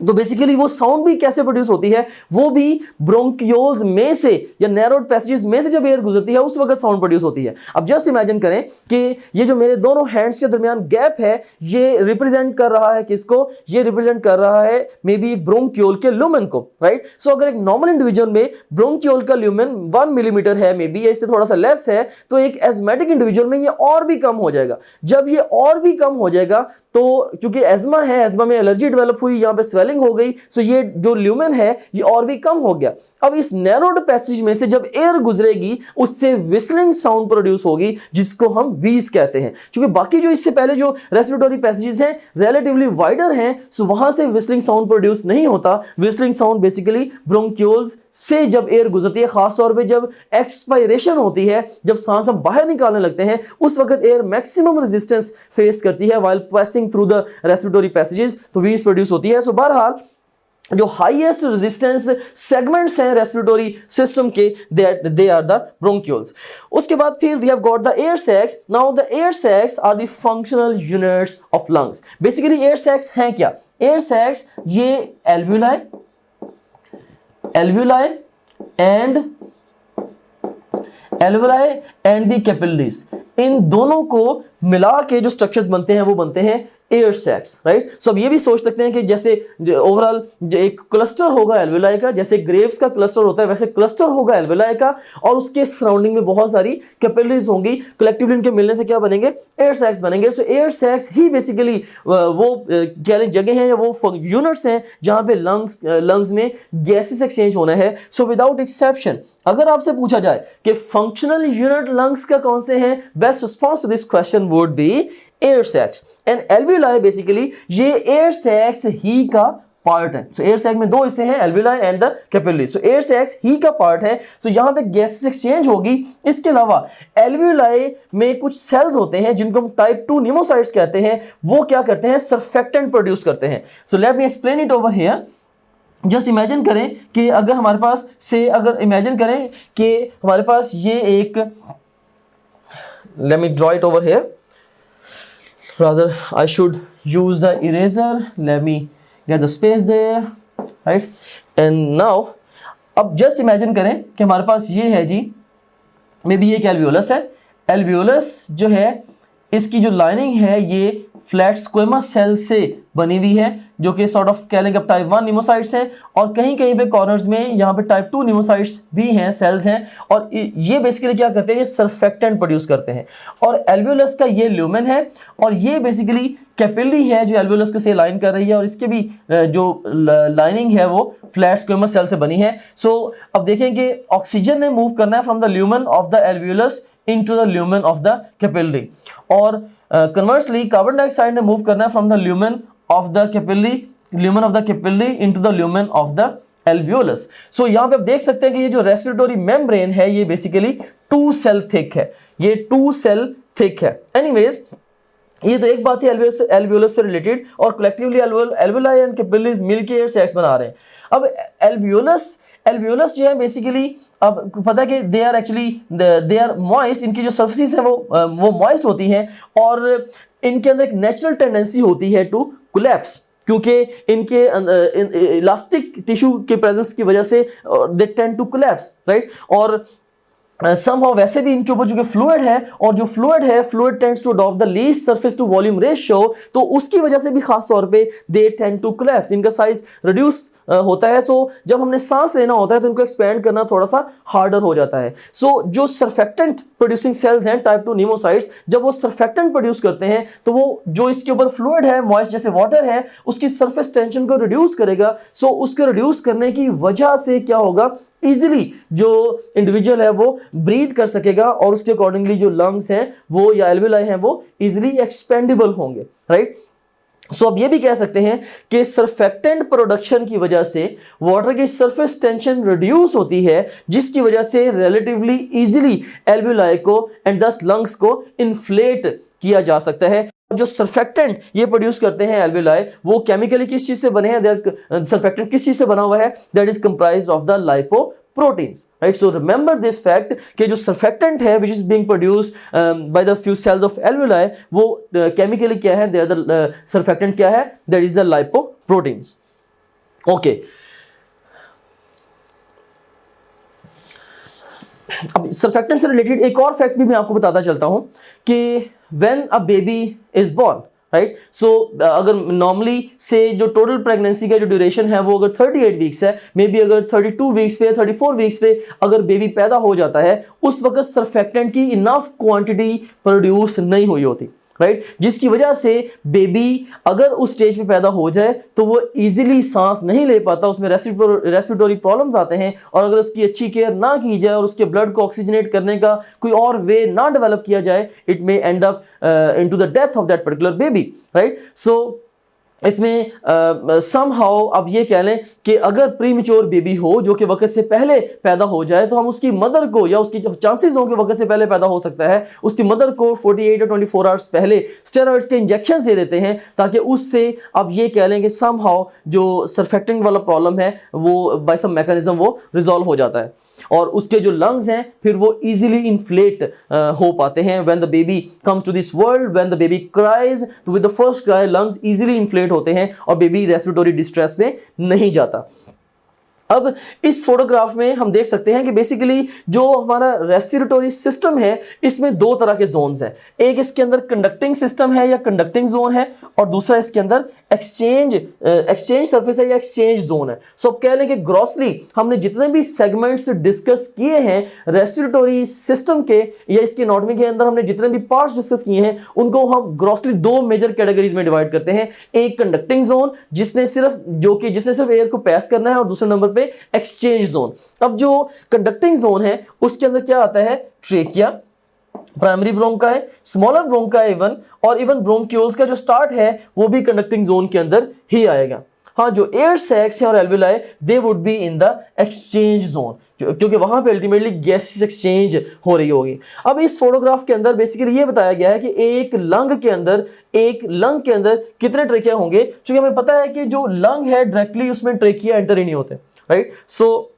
तो बेसिकली वो साउंड भी कैसे प्रोड्यूस होती है? वो भी ब्रोंकियोल्स में से या नैरोड पैसेजेस में से जब एयर गुजरती है उस वक्त साउंड प्रोड्यूस होती है। अब जस्ट इमेजिन करें कि ये जो मेरे दोनों हैंड्स के दरमियान गैप है, ये रिप्रेजेंट कर रहा है किसको? ये रिप्रेजेंट कर रहा है मे बी ब्रोंकियोल के ल्यूमेन को, राइट। सो अगर एक नॉर्मल इंडिविजुअल में ब्रोंकियोल का ल्यूमेन 1 मिलीमीटर है मे बी, या इससे थोड़ा सा लेस है, तो एक एस्मेटिक इंडिविजुअल में ये और भी कम हो जाएगा। जब ये और भी कम हो जाएगा तो चूंकि एस्मा है, एस्मा में एलर्जी डेवलप हुई, यहाँ पे स्वेलिंग हो गई, सो ये जो ल्यूमेन है ये और भी कम हो गया। अब इस नैरोड पैसेज में से जब एयर गुजरेगी उससे विस्लिंग साउंड प्रोड्यूस होगी जिसको हम व्हीज कहते हैं। क्योंकि बाकी जो इससे पहले जो रेस्पिरेटरी पैसेजेस हैं रिलेटिवली वाइडर हैं, सो वहां से विस्लिंग साउंड प्रोड्यूस नहीं होता। विस्लिंग साउंड बेसिकली ब्रोंकियोल्स से जब एयर गुजरती है, खासतौर पे जब एक्सपायरेशन होती है, जब सांस हम बाहर निकालने लगते हैं, उस वक्त एयर मैक्सिमम रेजिस्टेंस फेस करती है while passing through the respiratory passages, तो व्हीज प्रोड्यूस होती है। सो बहरहाल जो हाईएस्ट रेजिस्टेंस सेगमेंट्स हैं रेस्पिरेटरी सिस्टम के, दे आर द ब्रोंकियोल्स। उसके बाद फिर we have got the air sacs. Now the air sacs are the functional units of lungs. Basically air sacs हैं क्या? एयर सैक्स ये एल्वुलाई एंड द कैपिलरीज, इन दोनों को मिला के जो स्ट्रक्चर्स बनते हैं वो बनते हैं एयर सैक्स, राइट। सो अब ये भी सोच सकते हैं कि जैसे ओवरऑल एक क्लस्टर होगा एल्वुलाई का, जैसे ग्रेप्स का क्लस्टर होता है वैसे क्लस्टर होगा एल्वुलाई का, और उसके सराउंडिंग में बहुत सारी कैपिलरीज होंगी, कलेक्टिवली इनके मिलने से क्या बनेंगे? एयर सैक्स बनेंगे। सो एयर सैक्स ही बेसिकली वो क्या जगह हैं या वो यूनिट्स हैं जहां पे लंग्स में गैसेस एक्सचेंज होना है। सो विदाउट एक्सेप्शन अगर आपसे पूछा जाए कि फंक्शनल यूनिट लंग्स का कौन से हैं, best response to this question would be air sacs and alveoli. Basically ये एयर सैक्स ही का पार्ट है। सो एयर सैक में दो हिस्से हैं, alveoli and the capillary. So air sacs ही का पार्ट है, तो यहां पे गैसेस एक्सचेंज होगी। इसके अलावा एल्वुलाई में कुछ सेल्स होते हैं जिनको हम टाइप 2 न्यूमोसाइट्स कहते हैं, वो क्या करते हैं? सर्फेक्टेंट प्रोड्यूस करते हैं। So let me explain it over here. Just imagine करें कि अगर हमारे पास अगर इमेजिन करें कि हमारे पास ये एक, let me draw it over here, rather I should use the eraser, let me get the space there, right? And now अब जस्ट इमेजिन करें कि हमारे पास ये है जी, मे बी ये एक एल्वियोलस है। एल्वियोलस जो है इसकी जो लाइनिंग है ये फ्लैट स्क्वेमस सेल से बनी हुई है, जो कि सॉर्ट ऑफ कह लेंगे टाइप 1 निमोसाइट्स हैं, और कहीं कहीं पे कॉर्नर्स में यहाँ पे टाइप 2 निमोसाइट्स भी हैं, सेल्स हैं, और ये बेसिकली क्या करते हैं, ये सरफेक्टेंट प्रोड्यूस करते हैं। और एल्वियोलस का ये ल्यूमेन है, और ये बेसिकली कैपिलरी है जो एल्वियोलस को से लाइन कर रही है, और इसके भी जो लाइनिंग है वो फ्लैट स्क्वेमस सेल से बनी है। सो अब देखें कि ऑक्सीजन ने मूव करना है from the lumen of the alveolus into the lumen of the capillary, और conversely कार्बन डाइऑक्साइड ने मूव करना है from the lumen of the capillary into the lumen of the alveolus। so यहाँ पे आप देख सकते हैं कि ये जो रेस्पिरेटरी मेम्ब्रेन है ये बेसिकली 2 सेल थिक है, ये 2 सेल थिक है। एनीवेज ये तो एक बात है एल्वियोलस से रिलेटेड, और कलेक्टिवली एल्वियोलाई एंड कैपिलरीज मिलके सेट्स बना रहे हैं। अब एल्वियोलस जो है बेसिकली, अब पता है कि दे आर मॉइस्ट, इनकी जो सर्फेसिस है वो मॉइस्ट होती हैं, और इनके अंदर एक नेचुरल टेंडेंसी होती है टू कोलैप्स, क्योंकि इनके इलास्टिक टिश्यू के प्रेजेंस की वजह से they tend to collapse, right. और somehow वैसे भी इनके ऊपर जो कि फ्लूइड है, और जो fluid tends to adopt the least surface to volume ratio, तो उसकी वजह से भी खास तौर पे दे टेंड टू कोलैप्स, इनका साइज रिड्यूस होता है। सो जब हमने सांस लेना होता है तो इनको एक्सपेंड करना थोड़ा सा हार्डर हो जाता है। सो जो सरफेक्टेंट प्रोड्यूसिंग सेल्स हैं टाइप 2 निमोसाइट्स, जब वो सरफेक्टेंट प्रोड्यूस करते हैं तो वो जो इसके ऊपर फ्लूइड है मॉइस्ट जैसे वाटर है उसकी सरफेस टेंशन को रिड्यूस करेगा। सो उसको रिड्यूस करने की वजह से क्या होगा, इजिली जो इंडिविजुअल है वो ब्रीथ कर सकेगा, और उसके अकॉर्डिंगली जो लंग्स हैं वो या एल्वियोलाई हैं वो इजिली एक्सपेंडेबल होंगे, राइट। सो अब ये भी कह सकते हैं कि सरफेक्टेंट प्रोडक्शन की वजह से वाटर की सरफेस टेंशन रिड्यूस होती है, जिसकी वजह से रिलेटिवली इजीली एल्वियोलाई को एंड दस लंग्स को इन्फ्लेट किया जा सकता है। जो सरफेक्टेंट ये प्रोड्यूस करते हैं एल्वियोलाई, वो केमिकली किस चीज से बने हैं, सरफेक्टेंट किस चीज से बना हुआ है, that is comprised of the lipoproteins, right? So remember this fact कि जो surfactant है which is being produced by the few cells of alveoli, वो chemically क्या है, the surfactant क्या है, that is the lipoproteins। okay, अब surfactant से रिलेटेड एक और फैक्ट भी मैं आपको बताता चलता हूं कि when a baby is born, right. So अगर नॉर्मली से जो टोटल प्रेगनेंसी का जो ड्यूरेशन है वो अगर 38 वीक्स है, मे बी अगर 32 वीक्स पे 34 वीक्स पे अगर बेबी पैदा हो जाता है, उस वक्त सरफेक्टेंट की इनफ क्वांटिटी प्रोड्यूस नहीं हुई होती, राइट, जिसकी वजह से बेबी अगर उस स्टेज पे पैदा हो जाए तो वो इजीली सांस नहीं ले पाता, उसमें रेस्पिरेटरी प्रॉब्लम्स आते हैं, और अगर उसकी अच्छी केयर ना की जाए और उसके ब्लड को ऑक्सीजनेट करने का कोई और वे ना डेवलप किया जाए, it may end up into the death of that particular baby, right. So इसमें समहाउ अब ये कह लें कि अगर प्रीमेच्योर बेबी हो जो कि वक्त से पहले पैदा हो जाए, तो हम उसकी मदर को, या उसकी चांसेस हो कि वक्त से पहले पैदा हो सकता है, उसकी मदर को 48 और 24 आवर्स पहले स्टेरॉइड्स के इंजेक्शन दे देते हैं, ताकि उससे अब ये कह लें कि समहाउ जो सरफेक्टेंट वाला प्रॉब्लम है वो बाय सम मैकेनिज्म वो रिजॉल्व हो जाता है, और उसके जो लंग्स हैं फिर वो इजीली इन्फ्लेट हो पाते हैं। When the baby comes to this world, when the baby cries, तो with the first cry lungs easily inflate होते हैं और बेबी रेस्पिरेटरी डिस्ट्रेस में नहीं जाता। अब इस फोटोग्राफ में हम देख सकते हैं कि बेसिकली जो हमारा रेस्पिरेटरी सिस्टम है इसमें दो तरह के जोन्स हैं, एक इसके अंदर कंडक्टिंग सिस्टम है या कंडक्टिंग जोन है, और दूसरा इसके अंदर एक्सचेंज सरफेस है या एक्सचेंज जोन है। सो अब कह लें कि ग्रॉसली हमने जितने भी सेगमेंट्स डिस्कस किए हैं रेस्पिरेटरी सिस्टम के या इसके एनाटॉमी के अंदर, हमने जितने भी पार्ट्स डिस्कस किए हैं उनको हम ग्रॉसली दो मेजर कैटेगरीज में डिवाइड करते हैं। एक कंडक्टिंग जोन जिसने सिर्फ एयर को पास करना है, और दूसरे नंबर पे एक्सचेंज जोन। अब जो कंडक्टिंग जोन है उसके अंदर क्या आता है, trachea, primary bronchi, smaller bronchi और इवन ब्रोंक्यूल्स का जो स्टार्ट है वो भी कंडक्टिंग जोन के अंदर ही आएगा। हाँ, जो एयर सैक्स है और alveoli they would be in the exchange zone, क्योंकि वहां पे अल्टीमेटली गैसेस एक्सचेंज हो रही होगी। अब इस फोटोग्राफ के अंदर बेसिकली ये बताया गया है कि एक लंग के अंदर कितने ट्रेकिया होंगे, क्योंकि हमें पता है कि जो लंग है डायरेक्टली उसमें ट्रेकिया एंटर ही नहीं होते, राइट। सो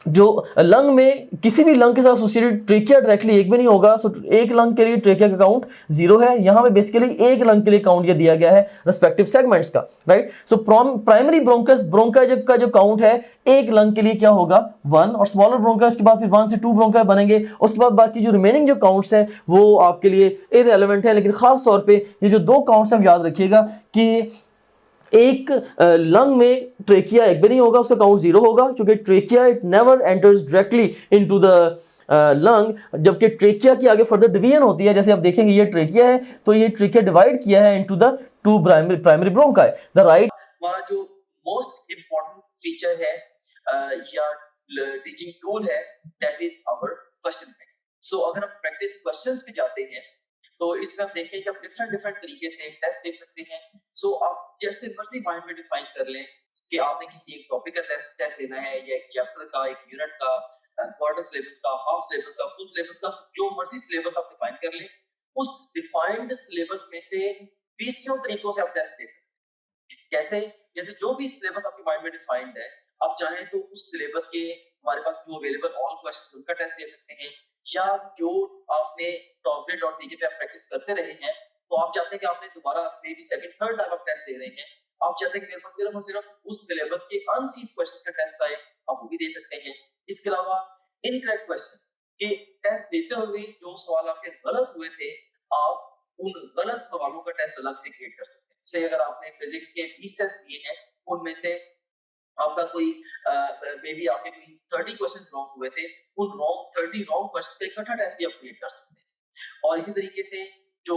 जो लंग में किसी भी लंग के साथ एसोसिएटेड ट्रेकिया डायरेक्टली एक भी नहीं होगा, सो एक लंग के लिए ट्रेकिया का काउंट 0 है। यहां पे बेसिकली एक लंग के लिए काउंट ये दिया गया है रेस्पेक्टिव सेगमेंट्स का, right. So primary bronchus bronchi का जो काउंट है एक लंग के लिए क्या होगा 1, और स्मॉलर ब्रोंकाई के बाद फिर 1 से 2 ब्रोंकाई बनेंगे। उसके बाद बाकी जो रिमेनिंग जो काउंट्स हैं वो आपके लिए इररिलेवेंट है, लेकिन खास तौर पे ये जो 2 काउंट्स हैं याद रखिएगा कि एक लंग में ट्रेकिया एक भी नहीं होगा, उसका काउंट 0 होगा, क्योंकि trachea it never enters directly into the lung, जबकि ट्रेकिया की आगे फर्दर डिवीजन होती है। जैसे आप देखेंगे ये ट्रेकिया है, तो ये ट्रेकिया डिवाइड किया है into the 2 primary bronchi. The right हमारा जो मोस्ट इम्पोर्टेंट फीचर है या टीचिंग टूल है that is our question bank. So अगर हम प्रैक्टिस क्वेश्चंस पे जाते हैं तो इसमें हम देखें कि आप डिफरेंट तरीके से टेस्ट दे सकते हैं। सो आप जैसे मर्जी माइंड में डिफाइन कर लें कि आपने किसी एक टॉपिक का टेस्ट देना है, या एक चैप्टर का, एक यूनिट का, क्वार्टर सिलेबस का, हाफ सिलेबस का, फुल सिलेबस का, जो मर्जी सिलेबस आप डिफाइन कर लें, उस डिफाइंड सिलेबस में से 20 तरीकों से आप टेस्ट दे सकते हैं। कैसे? जैसे जो भी सिलेबस आपके माइंड में डिफाइंड है, आप चाहें तो उस सिलेबस के हमारे पास जो अवेलेबल ऑल क्वेश्चन उनका टेस्ट दे सकते हैं, या जो आपने टॉपलेट.टीके पे आप प्रैक्टिस करते रहे हैं, तो आप चाहते हैं कि आपने दोबारा may be second third time आप टेस्ट दे रहे हैं, आप चाहते हैं कि मेरे पास सिर्फ और सिर्फ उस सिलेबस के अनसीन क्वेश्चन का टेस्ट आए, आप वो भी दे सकते हैं। इसके अलावा इनकरेक्ट क्वेश्चन के टेस्ट देते हुए जो सवाल आपके गलत हुए थे, आप उन गलत सवालों का टेस्ट अलग से क्रिएट कर सकते हैं। से अगर आपने फिजिक्स के 20 टेस्ट दिए हैं, उनमें से आपका कोई मे बी आपके कोई 30 क्वेश्चन रॉन्ग हुए थे, उन 30 रॉन्ग क्वेश्चन का इकट्ठा टेस्ट भी आप क्रिएट कर सकते हैं। और इसी तरीके से जो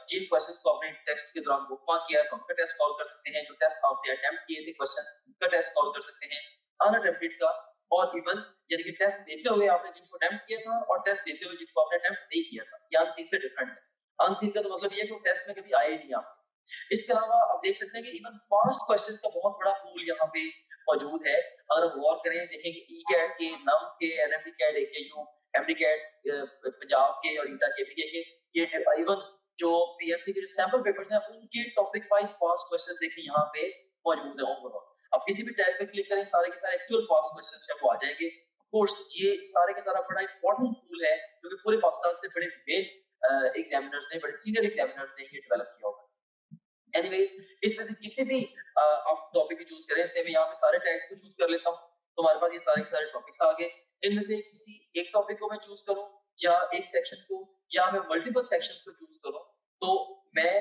जिन क्वेश्चन को आपने टेस्ट के दौरान बुकमार्क किया है, उनका टेस्ट कॉल कर सकते हैं। जो टेस्ट आपने अटेम्प्ट किए थे क्वेश्चन, उनका टेस्ट कॉल कर सकते हैं, अनअटेम्प्टेड का। और इवन यानी कि टेस्ट देते हुए आपने जिनको अटेम्प्ट किया था और टेस्ट देते हुए जिनको आपने अटेम्प्ट नहीं किया था, ये अनसीन से डिफरेंट है। अनसीन का तो मतलब ये है कि वो टेस्ट में कभी आए नहीं आपके। इसके अलावा आप देख सकते हैं कि इवन पास्ट क्वेश्चन का बहुत बड़ा पूल यहाँ पे मौजूद है। अगर हम गौर करें, देखेंगे ई कैट के, नम्स के, NMD CAT, AKU, MD CAT, Punjab के और ईटा के, ये इवन जो पीएमसी के जो सैंपल पेपर्स हैं, उनके टॉपिक वाइज पास्ट क्वेश्चन देखिए यहाँ पे मौजूद है ओवरऑल। अब किसी भी टैब पे क्लिक करें, सारे के सारे एक्चुअल पास्ट क्वेश्चन है वो आ जाएंगे। ऑफ कोर्स ये सारे के सारा बड़ा इंपॉर्टेंट टूल है, जो कि पूरे पाकिस्तान से बड़े मेन एग्जामिनर्स ने, बड़े सीनियर एग्जामिनर्स ने ये डेवलप किया होगा। एनीवेज, इसमें से किसी भी आप टॉपिक चूज करें। से मैं यहाँ पे सारे टैग्स को चूज कर लेता हूँ, तो हमारे पास ये सारे के सारे टॉपिक्स आ गए। इनमें से किसी एक टॉपिक को मैं चूज करूँ, या एक सेक्शन को, या मैं मल्टीपल सेक्शन को चूज करूँ, तो मैं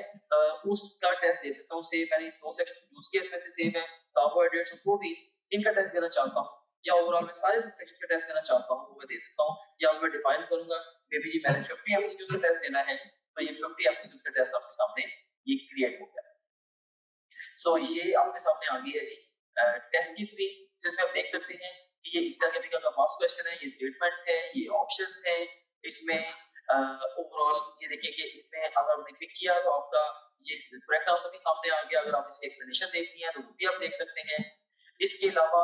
उसका टेस्ट दे सकता हूँ। से मैंने 2 सेक्शन चूज किए, इसमें से मैं कार्बोहाइड्रेट्स और प्रोटीन्स, इनका टेस्ट देना चाहता हूँ, या ओवरऑल मैं सारे सेक्शन का टेस्ट देना चाहता हूँ, वो मैं दे सकता हूँ। या मैं डिफाइन करूंगा मे बी जी मैंने 50 एमसीक्यूज का टेस्ट देना है, तो ये 50 एमसीक्यूज का टेस्ट आपके सामने ये क्रिएट हो गया। सो ये आपके सामने आ गई है जी टेस्ट की स्क्रीन, जिसमें आप देख सकते हैं कि ये ईटा केमिकल का पास्ट क्वेश्चन है, ये स्टेटमेंट है, ये ऑप्शंस हैं। इसमें ओवरऑल ये देखिए कि इसमें अगर आपने क्लिक किया तो आपका ये करेक्ट आंसर भी सामने आ गया। अगर आप इसकी एक्सप्लेनेशन देखनी है तो वो भी आप देख सकते हैं। इसके अलावा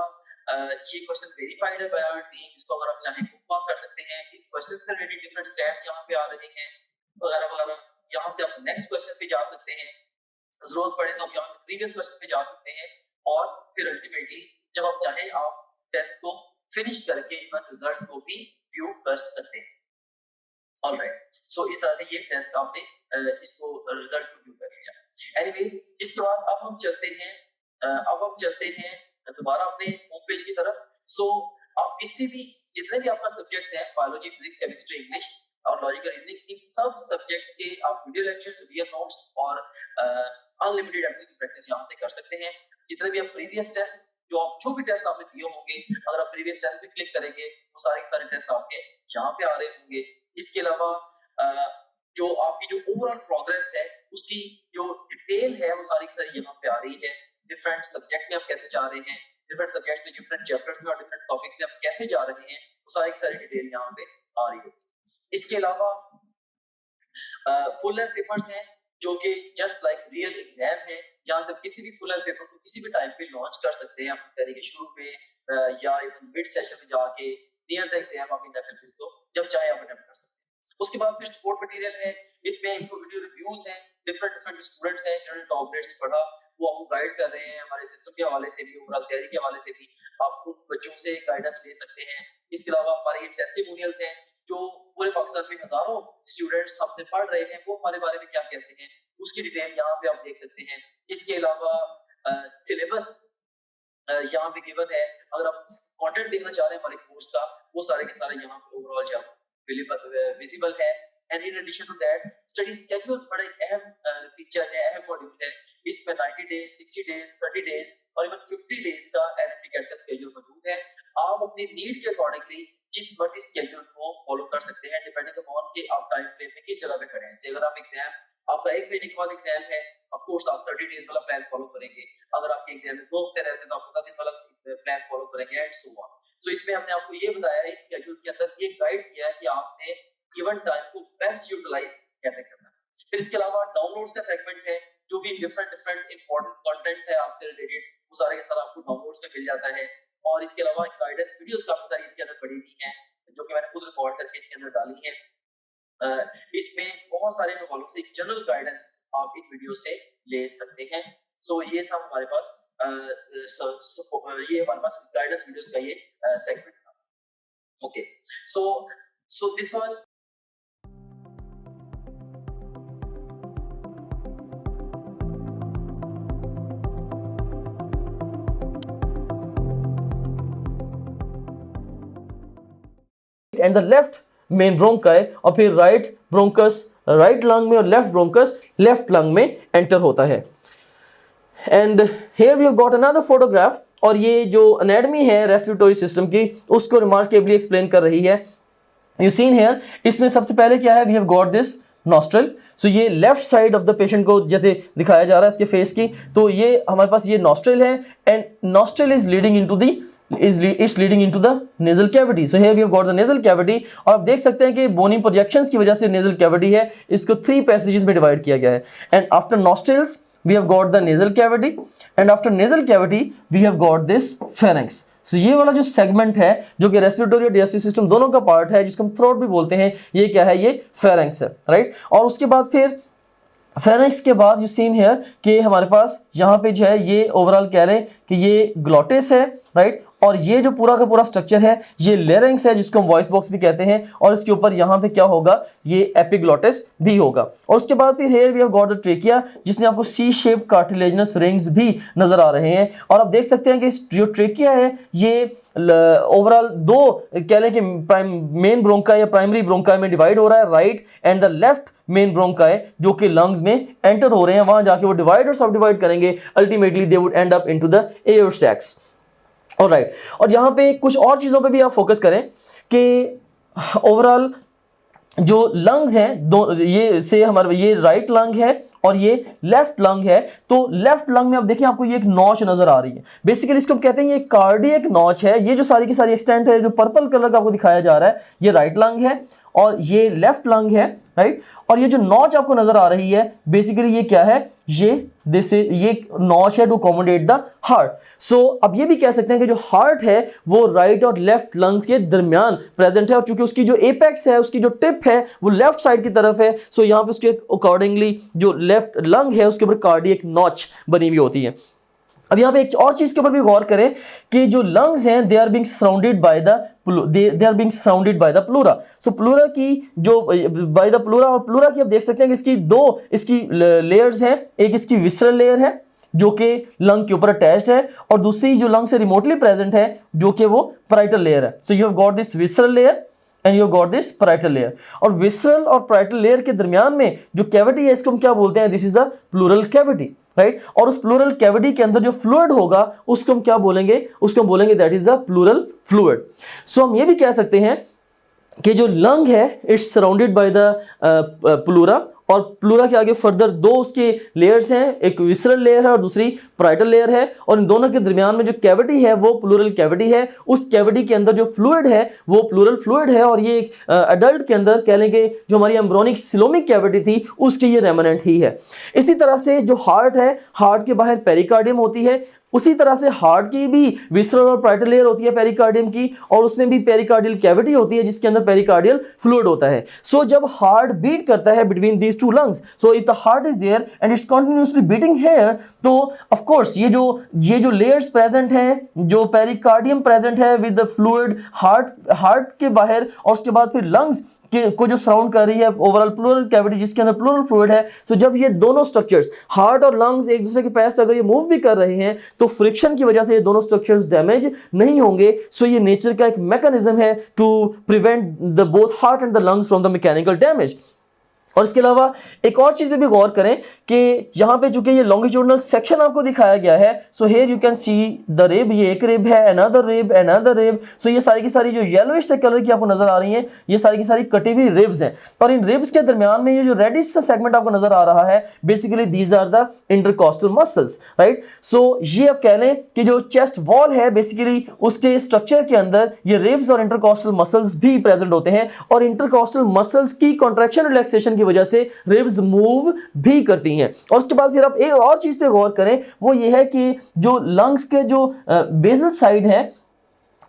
ये क्वेश्चन वेरीफाइड है बाय आवर टीम, इसको अगर आप चाहें बुकमार्क कर सकते हैं। इस क्वेश्चन से रिलेटेड डिफरेंट स्टैट्स यहाँ पे आ रहे हैं वगैरह वगैरह। यहाँ से आप नेक्स्ट क्वेश्चन पे जा सकते हैं, जरूरत पड़े तो आप यहाँ से प्रीवियस क्वेश्चन पे जा सकते हैं, और फिर अल्टीमेटली जब आप चाहें आप टेस्ट को फिनिश करके इवन रिजल्ट को भी व्यू कर सकते हैं। ऑलराइट, सो इस तरह से ये टेस्ट आपने इसको रिजल्ट को व्यू कर लिया। एनीवेज, इसके बाद अब हम चलते हैं दोबारा अपने होम पेज की तरफ। सो आप किसी भी जितने भी आपका सब्जेक्ट्स हैं, बायोलॉजी, फिजिक्स, केमिस्ट्री, इंग्लिश और लॉजिकल रीजनिंग, इन सब सब्जेक्ट्स के आप वीडियो लेक्चर्स, वीडियो नोट्स और अनलिमिटेड एमसीक्यू प्रैक्टिस यहाँ से कर सकते हैं। जितने भी आप प्रीवियस टेस्ट जो भी टेस्ट आपने दिए होंगे, अगर आप प्रीवियस टेस्ट पे क्लिक करेंगे वो सारे टेस्ट आपके यहाँ पे आ रहे होंगे। इसके अलावा जो आपकी जो ओवरऑल प्रोग्रेस है उसकी जो डिटेल है वो सारी की सारी यहाँ पे आ रही है। डिफरेंट सब्जेक्ट में आप कैसे जा रहे हैं, डिफरेंट सब्जेक्ट्स में, डिफरेंट चैप्टर्स में और डिफरेंट टॉपिक्स में आप कैसे जा रहे हैं, वो सारी की सारी डिटेल यहाँ पे आ रही है। इसके अलावा फुल लेंथ पेपर्स हैं जो कि जस्ट लाइक रियल एग्जाम है। यहाँ से किसी भी फुल लेंथ पेपर को किसी भी टाइम पे लॉन्च कर सकते हैं, अपनी तरीके शुरू में या इवन मिड सेशन में जाके नियर द एग्जाम आप इन एफएलपीस को जब चाहे आप अटेम्प्ट कर सकते हैं। उसके बाद फिर सपोर्ट मटेरियल है, इसमें इनको वीडियो रिव्यूज हैं, डिफरेंट स्टूडेंट्स हैं जिन्होंने टॉप ग्रेड से पढ़ा, वो आपको गाइड कर रहे हैं हमारे सिस्टम के हवाले से भी, ओवरऑल तैयारी के हवाले से भी आप उन बच्चों से गाइडेंस ले सकते हैं। इसके अलावा हमारे ये टेस्टिमोनियल्स हैं जो पूरे पाकिस्तान में हजारों स्टूडेंट्स हमसे पढ़ रहे हैं, वो हमारे बारे में क्या कहते हैं उसकी डिटेल यहाँ पे आप देख सकते हैं। इसके अलावा सिलेबस यहाँ पे गिवन है, अगर आप कंटेंट देखना चाह रहे हैं हमारे कोर्स का, वो सारे के सारे यहाँ पे ओवरऑल जो विजिबल है। And in addition to that study schedules बड़ा एक अहम फीचर है, अहम मॉड्यूल है। इसमें 90 डेज, 60 डेज, 30 डेज और इवन 50 डेज का एनएमटी कैट का स्केड्यूल मौजूद है। आप अपनी नीड के अकॉर्डिंगली जिस मर्जी स्केड्यूल को फॉलो कर सकते हैं डिपेंडिंग अपॉन कि आप टाइम फ्रेम में किस जगह पे खड़े हैं। अगर आप एग्जाम आपका 1 महीने के बाद एग्जाम है, ऑफ कोर्स आप 30 डेज वाला प्लान फॉलो करेंगे। अगर आपके एग्जाम में 2 हफ्ते रहते हैं तो आप 15 दिन वाला प्लान फॉलो करेंगे एंड सो ऑन। सो इसमें हमने आपको ये बताया है स्केड्यूल्स के अंदर ये गाइड किया है कि आपने गिवन टाइम को बेस्ट यूटिलाइज कैसे करना है। फिर इसके अलावा डाउनलोड्स का सेगमेंट है, जो भी डिफरेंट इंपॉर्टेंट कंटेंट है आपसे रिलेटेड वो सारे के सारे आपको डाउनलोड्स में मिल जाता है। और इसके अलावा गाइडेंस वीडियोस काफी सारी इसके अंदर पड़ी हुई हैं जो कि मैंने खुद रिकॉर्ड करके इसके अंदर डाली है। इसमें बहुत सारे हवालों से जनरल गाइडेंस आप इन वीडियो से ले सकते हैं। सो ये था हमारे पास ये हमारे पास गाइडेंस वीडियोस का ये सेगमेंट था। Okay, so this was and the left main bronchi और फिर राइट ब्रोंकस राइट लंग में और लेफ्ट ब्रोंकस लेफ्ट लंग में एंटर होता है। And here we have got another photograph और ये जो एनाटॉमी है रेस्पिरेटरी सिस्टम की उसको रिमार्केबली एक्सप्लेन कर रही है। यू सीन हियर, इसमें सबसे पहले क्या है, we have got this nostril. So ये left side of the patient को जैसे दिखाया जा रहा है इसके फेस की, तो ये हमारे पास ये नॉस्ट्रल है and nostril is leading into the it's leading into the nasal cavity. So here we have got the nasal cavity और आप देख सकते हैं कि bony projections की वजह से nasal cavity है, इसको 3 passages में डिवाइड किया गया है। And after nostrils we have got the nasal cavity and after nasal cavity we have got this pharynx. So ये वाला जो सेगमेंट है जो कि रेस्पिरेटरी और डाइजेस्टिव सिस्टम दोनों का पार्ट है जिसको हम थ्रोट भी बोलते हैं, ये क्या है, ये pharynx है, राइट। और उसके बाद फिर फेरेंक्स के बाद यू सीन हियर कि हमारे पास यहाँ पे जो है ये ओवरऑल कह रहे हैं कि ये ग्लोटिस है, राइट। और ये जो पूरा का पूरा स्ट्रक्चर है ये लेरिंक्स है जिसको हम वॉइस बॉक्स भी कहते हैं और इसके ऊपर यहाँ पे क्या होगा, ये एपिग्लोटिस भी होगा। और उसके बाद फिर here we have got the trachea जिसमें आपको सी शेप कार्टिलेजिनस रिंग्स भी नजर आ रहे हैं। और आप देख सकते हैं कि जो ट्रेकिया है ये ओवरऑल 2 कह लें कि मेन ब्रोंकाई या प्राइमरी ब्रोंकाई में डिवाइड हो रहा है, right and the left main bronchi जो कि लंग्स में एंटर हो रहे हैं, वहां जाके वो डिवाइड और सब डिवाइड करेंगे, ultimately they would and up into the air सैक्स। Alright, और यहाँ पे कुछ और चीजों पे भी आप फोकस करें कि ओवरऑल जो लंग्स हैं दो, ये से हमारा ये राइट लंग है और ये लेफ्ट लंग है। तो लेफ्ट लंग में आप देखिए आपको ये एक नॉच नजर आ रही है, बेसिकली इसको हम कहते हैं ये कार्डियक नॉच है। ये जो सारी की सारी एक्सटेंट है जो पर्पल कलर का आपको दिखाया जा रहा है ये राइट लंग है और ये लेफ्ट लंग है, राइट। और ये जो नॉच आपको नजर आ रही है बेसिकली ये क्या है, ये नॉच है टू अकोमोडेट द हार्ट। सो अब ये भी कह सकते हैं कि जो हार्ट है वो राइट और लेफ्ट लंग के दरमियान प्रेजेंट है और चूंकि उसकी जो एपेक्स है, उसकी जो टिप है वो लेफ्ट साइड की तरफ है, सो यहाँ पे उसके अकॉर्डिंगली जो लेफ्ट लंग है उसके ऊपर कार्डियक नॉच बनी हुई होती है। अब यहाँ पे एक और चीज के ऊपर भी गौर करें कि जो लंग्स हैं they are being surrounded by the pleura. So pleura की जो बाय द प्लूरा और प्लूरा की आप देख सकते हैं कि इसकी 2 इसकी लेयर्स हैं, एक इसकी विसरल लेयर है जो कि लंग के ऊपर अटैच्ड है और दूसरी जो लंग से रिमोटली प्रेजेंट है जो कि वो पैराइटल लेयर है। So you have got this visceral layer and you got this parietal layer. और विसरल और पैराइटल लेयर के दरमियान में जो कैविटी है इसको हम क्या बोलते हैं, this is the pleural cavity, right. और उस प्लूरल कैविटी के अंदर जो फ्लूइड होगा उसको हम क्या बोलेंगे, उसको हम बोलेंगे that is the pleural fluid. So हम ये भी कह सकते हैं कि जो लंग है it's surrounded by the pleura और प्लूरा के आगे फर्दर 2 उसके लेयर्स हैं, एक विसरल लेयर है और दूसरी पैराइटल लेयर है और इन दोनों के दरमियान में जो कैविटी है वो प्लूरल कैविटी है। उस कैविटी के अंदर जो फ्लूइड है वो प्लूरल फ्लूइड है और ये एक एडल्ट के अंदर कह लेंगे जो हमारी एम्ब्रोनिक सिलोमिक कैविटी थी उसकी ये रेमनेंट ही है। इसी तरह से जो हार्ट है, हार्ट के बाहर पेरिकार्डियम होती है, उसी तरह से हार्ट की भी विसरल और पार्इटल लेयर होती है पेरिकार्डियम की, और उसमें भी पेरिकार्डियल कैविटी होती है जिसके अंदर पेरिकार्डियल फ्लूइड होता है। सो जब हार्ट बीट करता है between these two lungs, so if the heart is there and it's continuously beating here, तो ऑफ कोर्स ये जो लेयर्स प्रेजेंट हैं, जो पेरिकार्डियम प्रेजेंट है विद द फ्लूइड हार्ट के बाहर, और उसके बाद फिर लंग्स को जो सराउंड कर रही है ओवरऑल प्लूरल कैविटी जिसके अंदर प्लूरल फ्लूइड है। तो जब ये दोनों स्ट्रक्चर्स हार्ट और लंग्स एक दूसरे के पास अगर ये मूव भी कर रहे हैं तो फ्रिक्शन की वजह से ये दोनों स्ट्रक्चर्स डैमेज नहीं होंगे। सो ये नेचर का एक मैकेनिज्म है to prevent the both heart and the lungs from the mechanical damage. और इसके अलावा एक और चीज पे भी गौर करें कि यहाँ पे चूंकि ये लॉन्गिट्यूडनल सेक्शन आपको दिखाया गया है, so here you can see the rib, ये एक रिब है, अनदर रिब। सो ये सारी की सारी जो येलोइश से कलर की आपको नजर आ रही हैं, ये सारी की सारी कटी हुई रिब्स हैं, और इन रिब्स के दरमियान में ये जो रेडिश सा सेगमेंट आपको नजर आ रहा है, basically these are the intercostal muscles, right. So ये आप कह लें कि जो चेस्ट वॉल है बेसिकली उसके स्ट्रक्चर के अंदर ये रिब्स और इंटरकॉस्टल मसल्स भी प्रेजेंट होते हैं, और इंटरकॉस्टल मसल्स की कॉन्ट्रैक्शन रिलैक्सेशन की वजह से रिब्स मूव भी करती हैं। और उसके बाद फिर आप एक और चीज पे गौर करें, वो ये है कि जो लंग्स के जो बेसल साइड है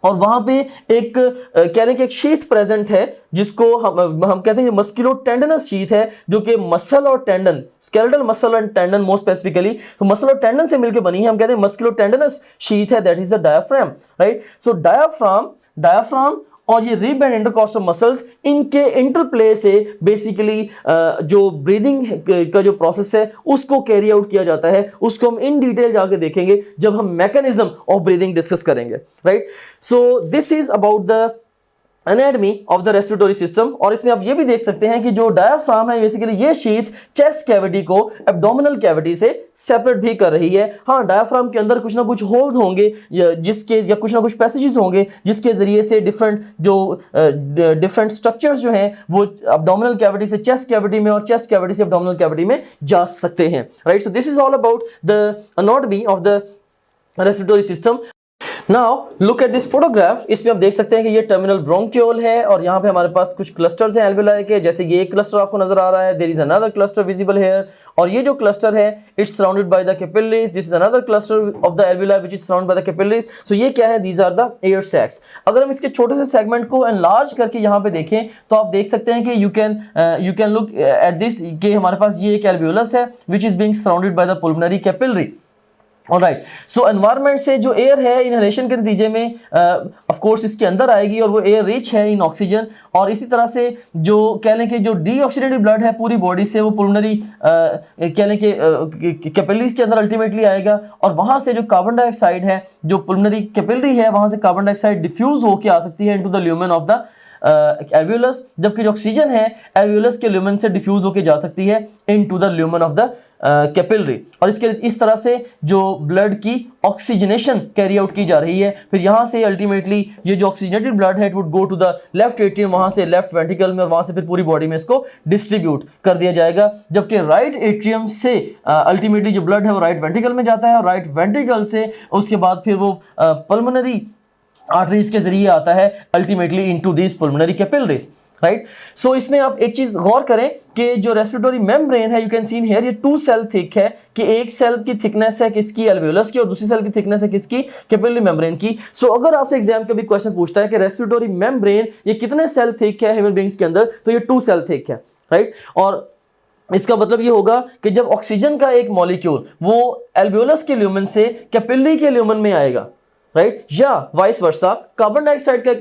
और वहां पे एक कह लें कि एक शीथ प्रेजेंट है जिसको हम कहते हैं मस्कुलो टेंडनस शीथ है, जो कि मसल और tendon, skeletal muscle and tendon most specifically, तो मसल और टेंडन से मिलकर बनी है, हम कहते हैं मस्कुलो टेंडनस शीथ है, that is the diaphragm, right. So diaphragm और ये रिब एंड इंटरकॉस्टल मसल्स, इनके इंटरप्ले से बेसिकली जो ब्रीदिंग का जो प्रोसेस है उसको कैरी आउट किया जाता है। उसको हम इन डिटेल जाके देखेंगे जब हम मैकेनिज्म ऑफ ब्रीदिंग डिस्कस करेंगे, right. So this is about the anatomy of the respiratory system. और इसमें आप ये भी देख सकते हैं कि जो डायाफ्राम है बेसिकली ये शीथ चेस्ट कैविटी को एब्डोमिनल कैविटी से सेपरेट भी कर रही है। हाँ, डायाफ्राम के अंदर कुछ ना कुछ होल्स होंगे या कुछ ना कुछ पैसेजेस होंगे जिसके जरिए से डिफरेंट स्ट्रक्चर्स जो हैं वो एब्डोमिनल कैविटी से चेस्ट कैविटी में और चेस्ट कैविटी से एब्डोमिनल कैविटी में जा सकते हैं, right. So this is all about the anatomy of the respiratory system. Now look at this photograph. इसमें आप देख सकते हैं कि ये टर्मिनल ब्रोंकियोल है और यहाँ पे हमारे पास कुछ क्लस्टर्स हैं एल्वियोलाई के, जैसे ये एक क्लस्टर आपको नजर आ रहा है, there is another cluster visible here, और ये जो क्लस्टर है it's surrounded by the capillaries, this is another cluster of the alveoli which is surrounded by the capillaries. So ये क्या है, these are the air sacs. अगर हम इसके छोटे से सेगमेंट को एनलार्ज करके यहाँ पे देखें तो आप देख सकते हैं कि you can look at this कि हमारे पास ये एक एल्वियोलस है which is being surrounded by the pulmonary capillary. Alright, so environment से जो एयर है इनहेलेशन के नतीजे में ऑफ कोर्स इसके अंदर आएगी और वो एयर रिच है इन ऑक्सीजन, और इसी तरह से जो कह लें कि जो डीऑक्सीडेटेड ब्लड है पूरी बॉडी से वो पुल्मोनरी कह लें कि कैपिलरीज के अंदर अल्टीमेटली आएगा, और वहां से जो कार्बन डाइऑक्साइड है जो पुल्मोनरी कैपिलरी है वहां से कार्बन डाइऑक्साइड डिफ्यूज होकर आ सकती है into the lumen of the alveolus, जबकि जो ऑक्सीजन है एल्वियोलस के ल्यूमेन से डिफ्यूज होकर जा सकती है into the lumen of the capillary, और इस तरह से जो ब्लड की ऑक्सीजनेशन कैरी आउट की जा रही है। फिर यहाँ से अल्टीमेटली ये जो ऑक्सीजनेटेड ब्लड है it would go to the left atrium, वहां से लेफ्ट वेंट्रिकल में, और वहां से फिर पूरी बॉडी में इसको डिस्ट्रीब्यूट कर दिया जाएगा, जबकि राइट एट्रियम से अल्टीमेटली जो ब्लड है वो राइट वेंट्रिकल में जाता है, और राइट वेंट्रिकल से उसके बाद फिर वो पल्मोनरी आर्टरीज के जरिए आता है ultimately into this pulmonary capillaries, right. So इसमें आप एक चीज गौर करें कि जो रेस्पिरेटरी मेम्ब्रेन है यू कैन सी हियर, ये 2 सेल थिक है, कि एक सेल की थिकनेस है किसकी, एल्वियोलस की, और दूसरी सेल की थिकनेस है किसकी, कैपिलरी मेम्ब्रेन की। सो अगर आपसे एग्जाम का भी क्वेश्चन पूछता है कि रेस्पिरेटरी मेम्ब्रेन ये कितने सेल थिक है ह्यूमन बीइंग्स के अंदर, तो ये 2 सेल थिक है, राइट। और इसका मतलब ये होगा कि जब ऑक्सीजन का एक मॉलिक्यूल वो एल्वियोलस के ल्यूमेन से कैपिलरी के ल्यूमेन में आएगा, राइट, या वाइस वर्सा, कार्बन डाइऑक्साइड का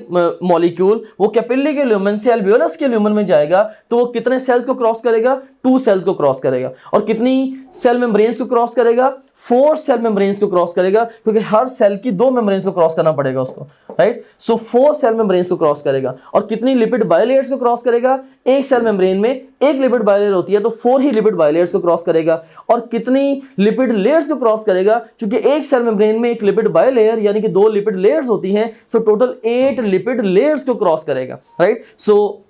मॉलिक्यूल वो कैपिलरी के ल्यूमेन से एल्वियोलस के ल्यूमेन में जाएगा, तो वो कितने सेल्स को क्रॉस करेगा, 2 सेल्स को क्रॉस करेगा। और कितनी सेल मेम्ब्रेन्स को क्रॉस करेगा, 4 सेल मेम्ब्रेन्स को क्रॉस करेगा, क्योंकि हर सेल की 2 मेम्ब्रेन्स को क्रॉस करना पड़ेगा उसको, राइट। सो 4 सेल मेम्ब्रेन्स को क्रॉस करेगा। और कितनी लिपिड बायलेयर्स को क्रॉस करेगा, एक सेल मेम्ब्रेन में एक लिपिड बायलेयर होती है तो 4 ही लिपिड बायलेयर्स को क्रॉस करेगा। और कितनी लिपिड लेयर्स को क्रॉस करेगा, क्योंकि एक सेल मेम्ब्रेन में एक लिपिड बायलेयर यानी कि 2 लिपिड लेयर्स होती हैं, सो टोटल 8 लिपिड लेयर्स को क्रॉस करेगा, राइट। सो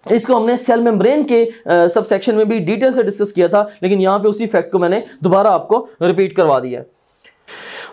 इसको हमने सेल मेम्ब्रेन के सब सेक्शन में भी डिटेल से डिस्कस किया था, लेकिन यहां पे उसी फैक्ट को मैंने दोबारा आपको रिपीट करवा दिया।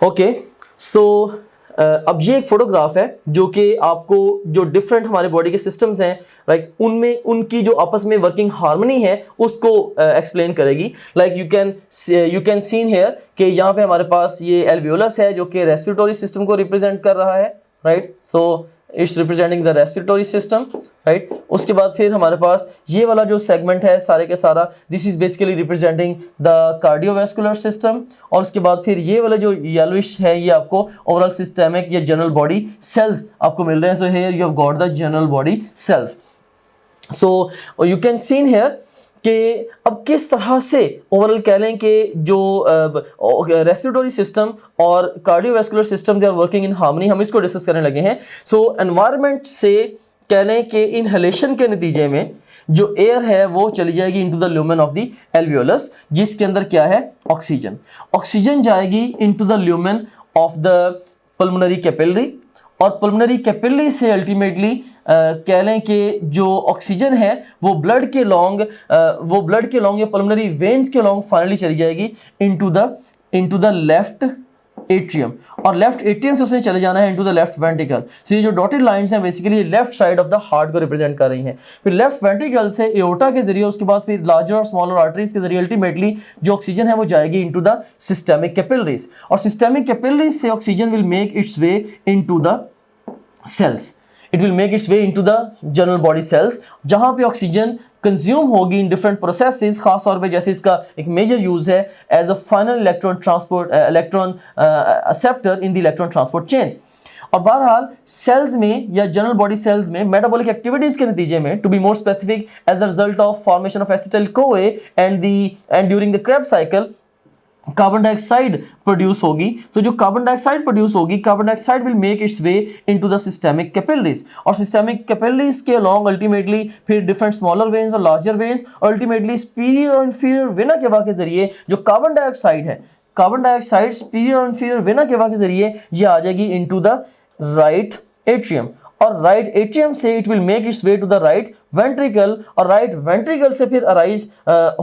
ओके, सो अब ये एक फोटोग्राफ है जो कि आपको जो डिफरेंट हमारे बॉडी के सिस्टम्स हैं लाइक उनमें उनकी जो आपस में वर्किंग हार्मनी है उसको एक्सप्लेन करेगी। Like you can seen here कि यहाँ पे हमारे पास ये एल्वियोलस है जो कि रेस्पिरेटरी सिस्टम को रिप्रेजेंट कर रहा है, right. So it's representing the respiratory system, right. उसके बाद फिर हमारे पास ये वाला जो सेगमेंट है सारे के सारा, this is basically representing the cardiovascular system. और उसके बाद फिर ये वाला जो येलोइश है ये आपको ओवरऑल सिस्टमिक या जनरल बॉडी सेल्स आपको मिल रहे हैं। So here you have got the general body sales. So you can seen here कि अब किस तरह से ओवरऑल कह लें कि जो रेस्पिरेटरी सिस्टम और cardiovascular system they are working in harmony, हम इसको डिस्कस करने लगे हैं। सो एनवायरनमेंट से कह लें कि इनहेलेशन के नतीजे में जो एयर है वो चली जाएगी into the lumen of the alveolus, जिसके अंदर क्या है ऑक्सीजन। ऑक्सीजन जाएगी into the lumen of the pulmonary capillary, और पल्मोनरी कैपिलरी से अल्टीमेटली कह लें कि जो ऑक्सीजन है वो ब्लड के लॉन्ग या पल्मोनरी वेन्स के लॉन्ग फाइनली चली जाएगी इनटू द लेफ्ट एट्रियम, और लेफ्ट एट्रियम से उसने चले जाना है इनटू द लेफ्ट वेंट्रिकल। सो ये जो डॉटेड लाइंस हैं basically left side of the heart को रिप्रेजेंट कर रही हैं। फिर लेफ्ट वेंट्रिकल से एओर्टा के जरिए, उसके बाद फिर लार्जर और स्मॉलर आर्टरीज के जरिए अल्टीमेटली जो ऑक्सीजन है वो जाएगी इनटू द सिस्टेमिक कैपिलरीज, और सिस्टेमिक कैपिलरीज से oxygen will make its way into the cells, it will make its way into the general body cells, जहां पे ऑक्सीजन कंज्यूम होगी इन डिफरेंट प्रोसेसेस। खास तौर पे जैसे इसका एक मेजर यूज है as a final electron acceptor in the electron transport chain. और बहरहाल सेल्स में या जनरल बॉडी सेल्स में मेटाबॉलिक एक्टिविटीज के नतीजे में, to be more specific, as a result of formation of acetyl CoA and during the Krebs cycle carbon dioxide produce होगी। तो जो कार्बन डाइऑक्साइड प्रोड्यूस होगी, carbon dioxide will make its way into the systemic capillaries, और systemic capillaries के along ultimately फिर different smaller veins और larger veins, ultimately superior और inferior vena cava के जरिए जो कार्बन डाइऑक्साइड है, कार्बन डाइऑक्साइड सुपीरियर और इंफीरियर वेना केवा के जरिए ये आ जाएगी इनटू द राइट एट्रियम, और राइट एट्रियम से it will make its way to the right ventricle, और राइट वेंट्रिकल से फिर अराइज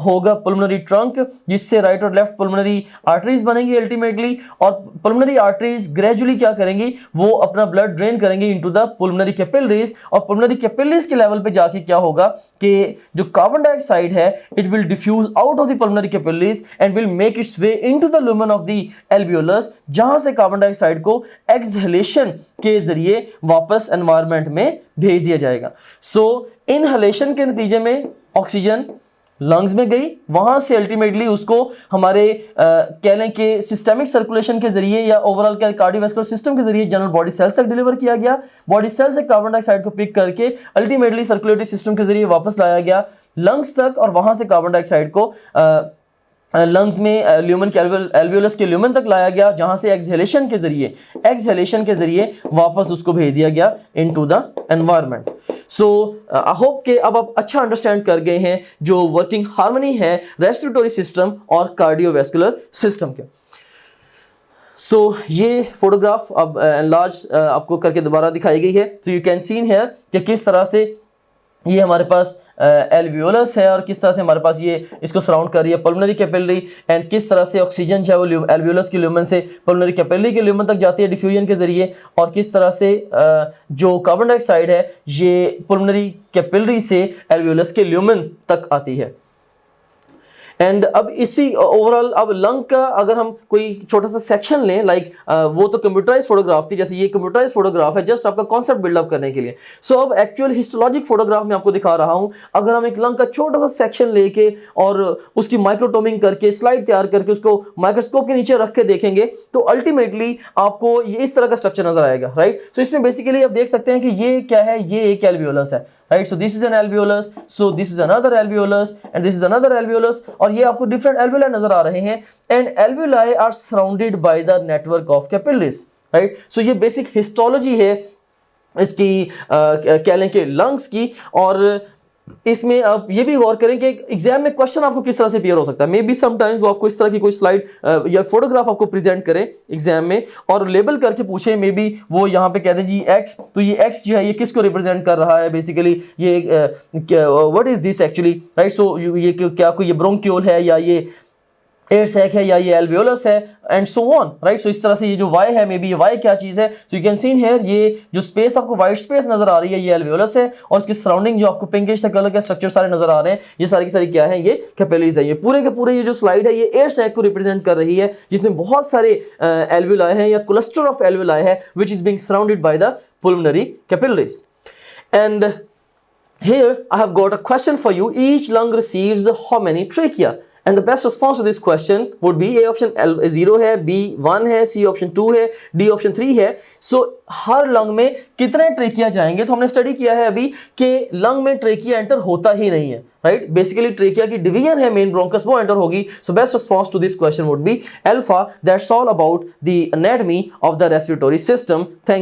होगा पल्मोनरी ट्रंक, जिससे राइट और लेफ्ट पल्मोनरी आर्टरीज बनेंगी अल्टीमेटली, और पल्मोनरी आर्टरीज ग्रेजुअली क्या करेंगी, वो अपना ब्लड ड्रेन करेंगे इनटू द पल्मोनरी कैपिलरीज, और पल्मोनरी कैपिलरीज के लेवल पे जाके क्या होगा कि जो कार्बन डाइऑक्साइड है it will diffuse out of the pulmonary capillaries and will make its way into the lumen of the alveolus, जहां से कार्बन डाइऑक्साइड को एक्सहेलेशन के जरिए वापस एनवायरनमेंट में भेज दिया जाएगा। सो इनहेलेशन के नतीजे में ऑक्सीजन लंग्स में गई, वहां से अल्टीमेटली उसको हमारे कह लें कि सिस्टेमिक सर्कुलेशन के जरिए या ओवरऑल कार्डियोवैस्कुलर सिस्टम के जरिए जनरल बॉडी सेल्स तक डिलीवर किया गया। बॉडी सेल से कार्बन डाइऑक्साइड को पिक करके अल्टीमेटली सर्कुलेटरी सिस्टम के जरिए वापस लाया गया लंग्स तक, और वहां से कार्बन डाइऑक्साइड को लंग्स में ल्यूमेन एल्वियोलस के ल्यूमेन तक लाया गया, जहां से एक्सहेलेशन के जरिए वापस उसको भेज दिया गया into the environment. So I hope कि अब आप अच्छा अंडरस्टैंड कर गए हैं जो वर्किंग हार्मनी है रेस्पिरेटरी सिस्टम और कार्डियोवैस्कुलर सिस्टम के। सो ये फोटोग्राफ अब लार्ज आपको करके दोबारा दिखाई गई है। तो यू कैन सीन हियर कि किस तरह से ये हमारे पास एल्वियोलस है और किस तरह से हमारे पास ये इसको सराउंड कर रही है पल्मोनरी कैपिलरी, एंड किस तरह से ऑक्सीजन जो है वो एल्वियोलस के ल्यूमेन से पल्मोनरी कैपिलरी के ल्यूमेन तक जाती है डिफ्यूजन के जरिए, और किस तरह से जो कार्बन डाइऑक्साइड है ये पल्मोनरी कैपिलरी से एल्वियोलस के ल्यूमेन तक आती है। एंड अब इसी ओवरऑल अब लंग का अगर हम कोई छोटा सा सेक्शन लें, लाइक वो तो कंप्यूटराइज फोटोग्राफ थी, जैसे ये कंप्यूटराइज फोटोग्राफ है जस्ट आपका कॉन्सेप्ट बिल्डअप करने के लिए। सो अब एक्चुअल हिस्टोलॉजिक फोटोग्राफ में आपको दिखा रहा हूं। अगर हम एक लंग का छोटा सा सेक्शन लेके और उसकी माइक्रोटोमिंग करके स्लाइड तैयार करके उसको माइक्रोस्कोप के नीचे रख के देखेंगे तो अल्टीमेटली आपको ये इस तरह का स्ट्रक्चर नजर आएगा, राइट। सो इसमें बेसिकली आप देख सकते हैं कि ये क्या है, ये एक एल्वियोलस है, right? So this is an alveolus, so this is another alveolus and this is another alveolus, और ये आपको different alveoli नजर आ रहे हैं, and alveoli are surrounded by the network of capillaries, right? So ये basic histology है इसकी कह लें कि lungs की। और इसमें आप ये भी गौर करें कि एग्जाम में क्वेश्चन आपको किस तरह से अपीयर हो सकता है। मे बी समटाइम्स वो आपको इस तरह की कोई स्लाइड या फोटोग्राफ आपको प्रेजेंट करें एग्जाम में और लेबल करके पूछे, मे बी वो यहाँ पे कह दें जी एक्स, तो ये एक्स जो है ये किसको रिप्रेजेंट कर रहा है, बेसिकली ये what is this actually, right. So ये क्या कोई ये ब्रोंक्यूल है या ये एयर सैक है या ये एल्वियोलस है एंड सो ऑन, राइट। सो इस तरह से ये जो वाई है, मे बी ये वाई क्या चीज़ है, सो यू कैन सी हियर ये जो स्पेस आपको वाइट स्पेस नजर आ रही है ये एल्वियोलस है, और इसके सराउंडिंग जो आपको पिंकिश कलर के स्ट्रक्चर सारे नजर आ रहे हैं ये सारी की सारी क्या है, ये कैपिलरीज है। ये पूरे के पूरे ये जो स्लाइड है ये एयर सैक को रिप्रेजेंट कर रही है, जिसमें बहुत सारे एल्वियोलाई हैं या क्लस्टर ऑफ एल्वियोलाई है which is being surrounded by the pulmonary capillaries. And here I have got a question for you. Each lung receives how many trachea? And the best response to this question would be A option 0 है, B 1 है, C option 2 है, D option 3 है। So हर lung में कितने trachea जाएंगे, तो हमने study किया है अभी कि लंग में ट्रेकिया एंटर होता ही नहीं है, राइट। बेसिकली ट्रेकिया की डिवीजन है मेन ब्रोंकस, वो एंटर होगी। So best response to this question would be alpha. That's all about the anatomy of the respiratory system. Thank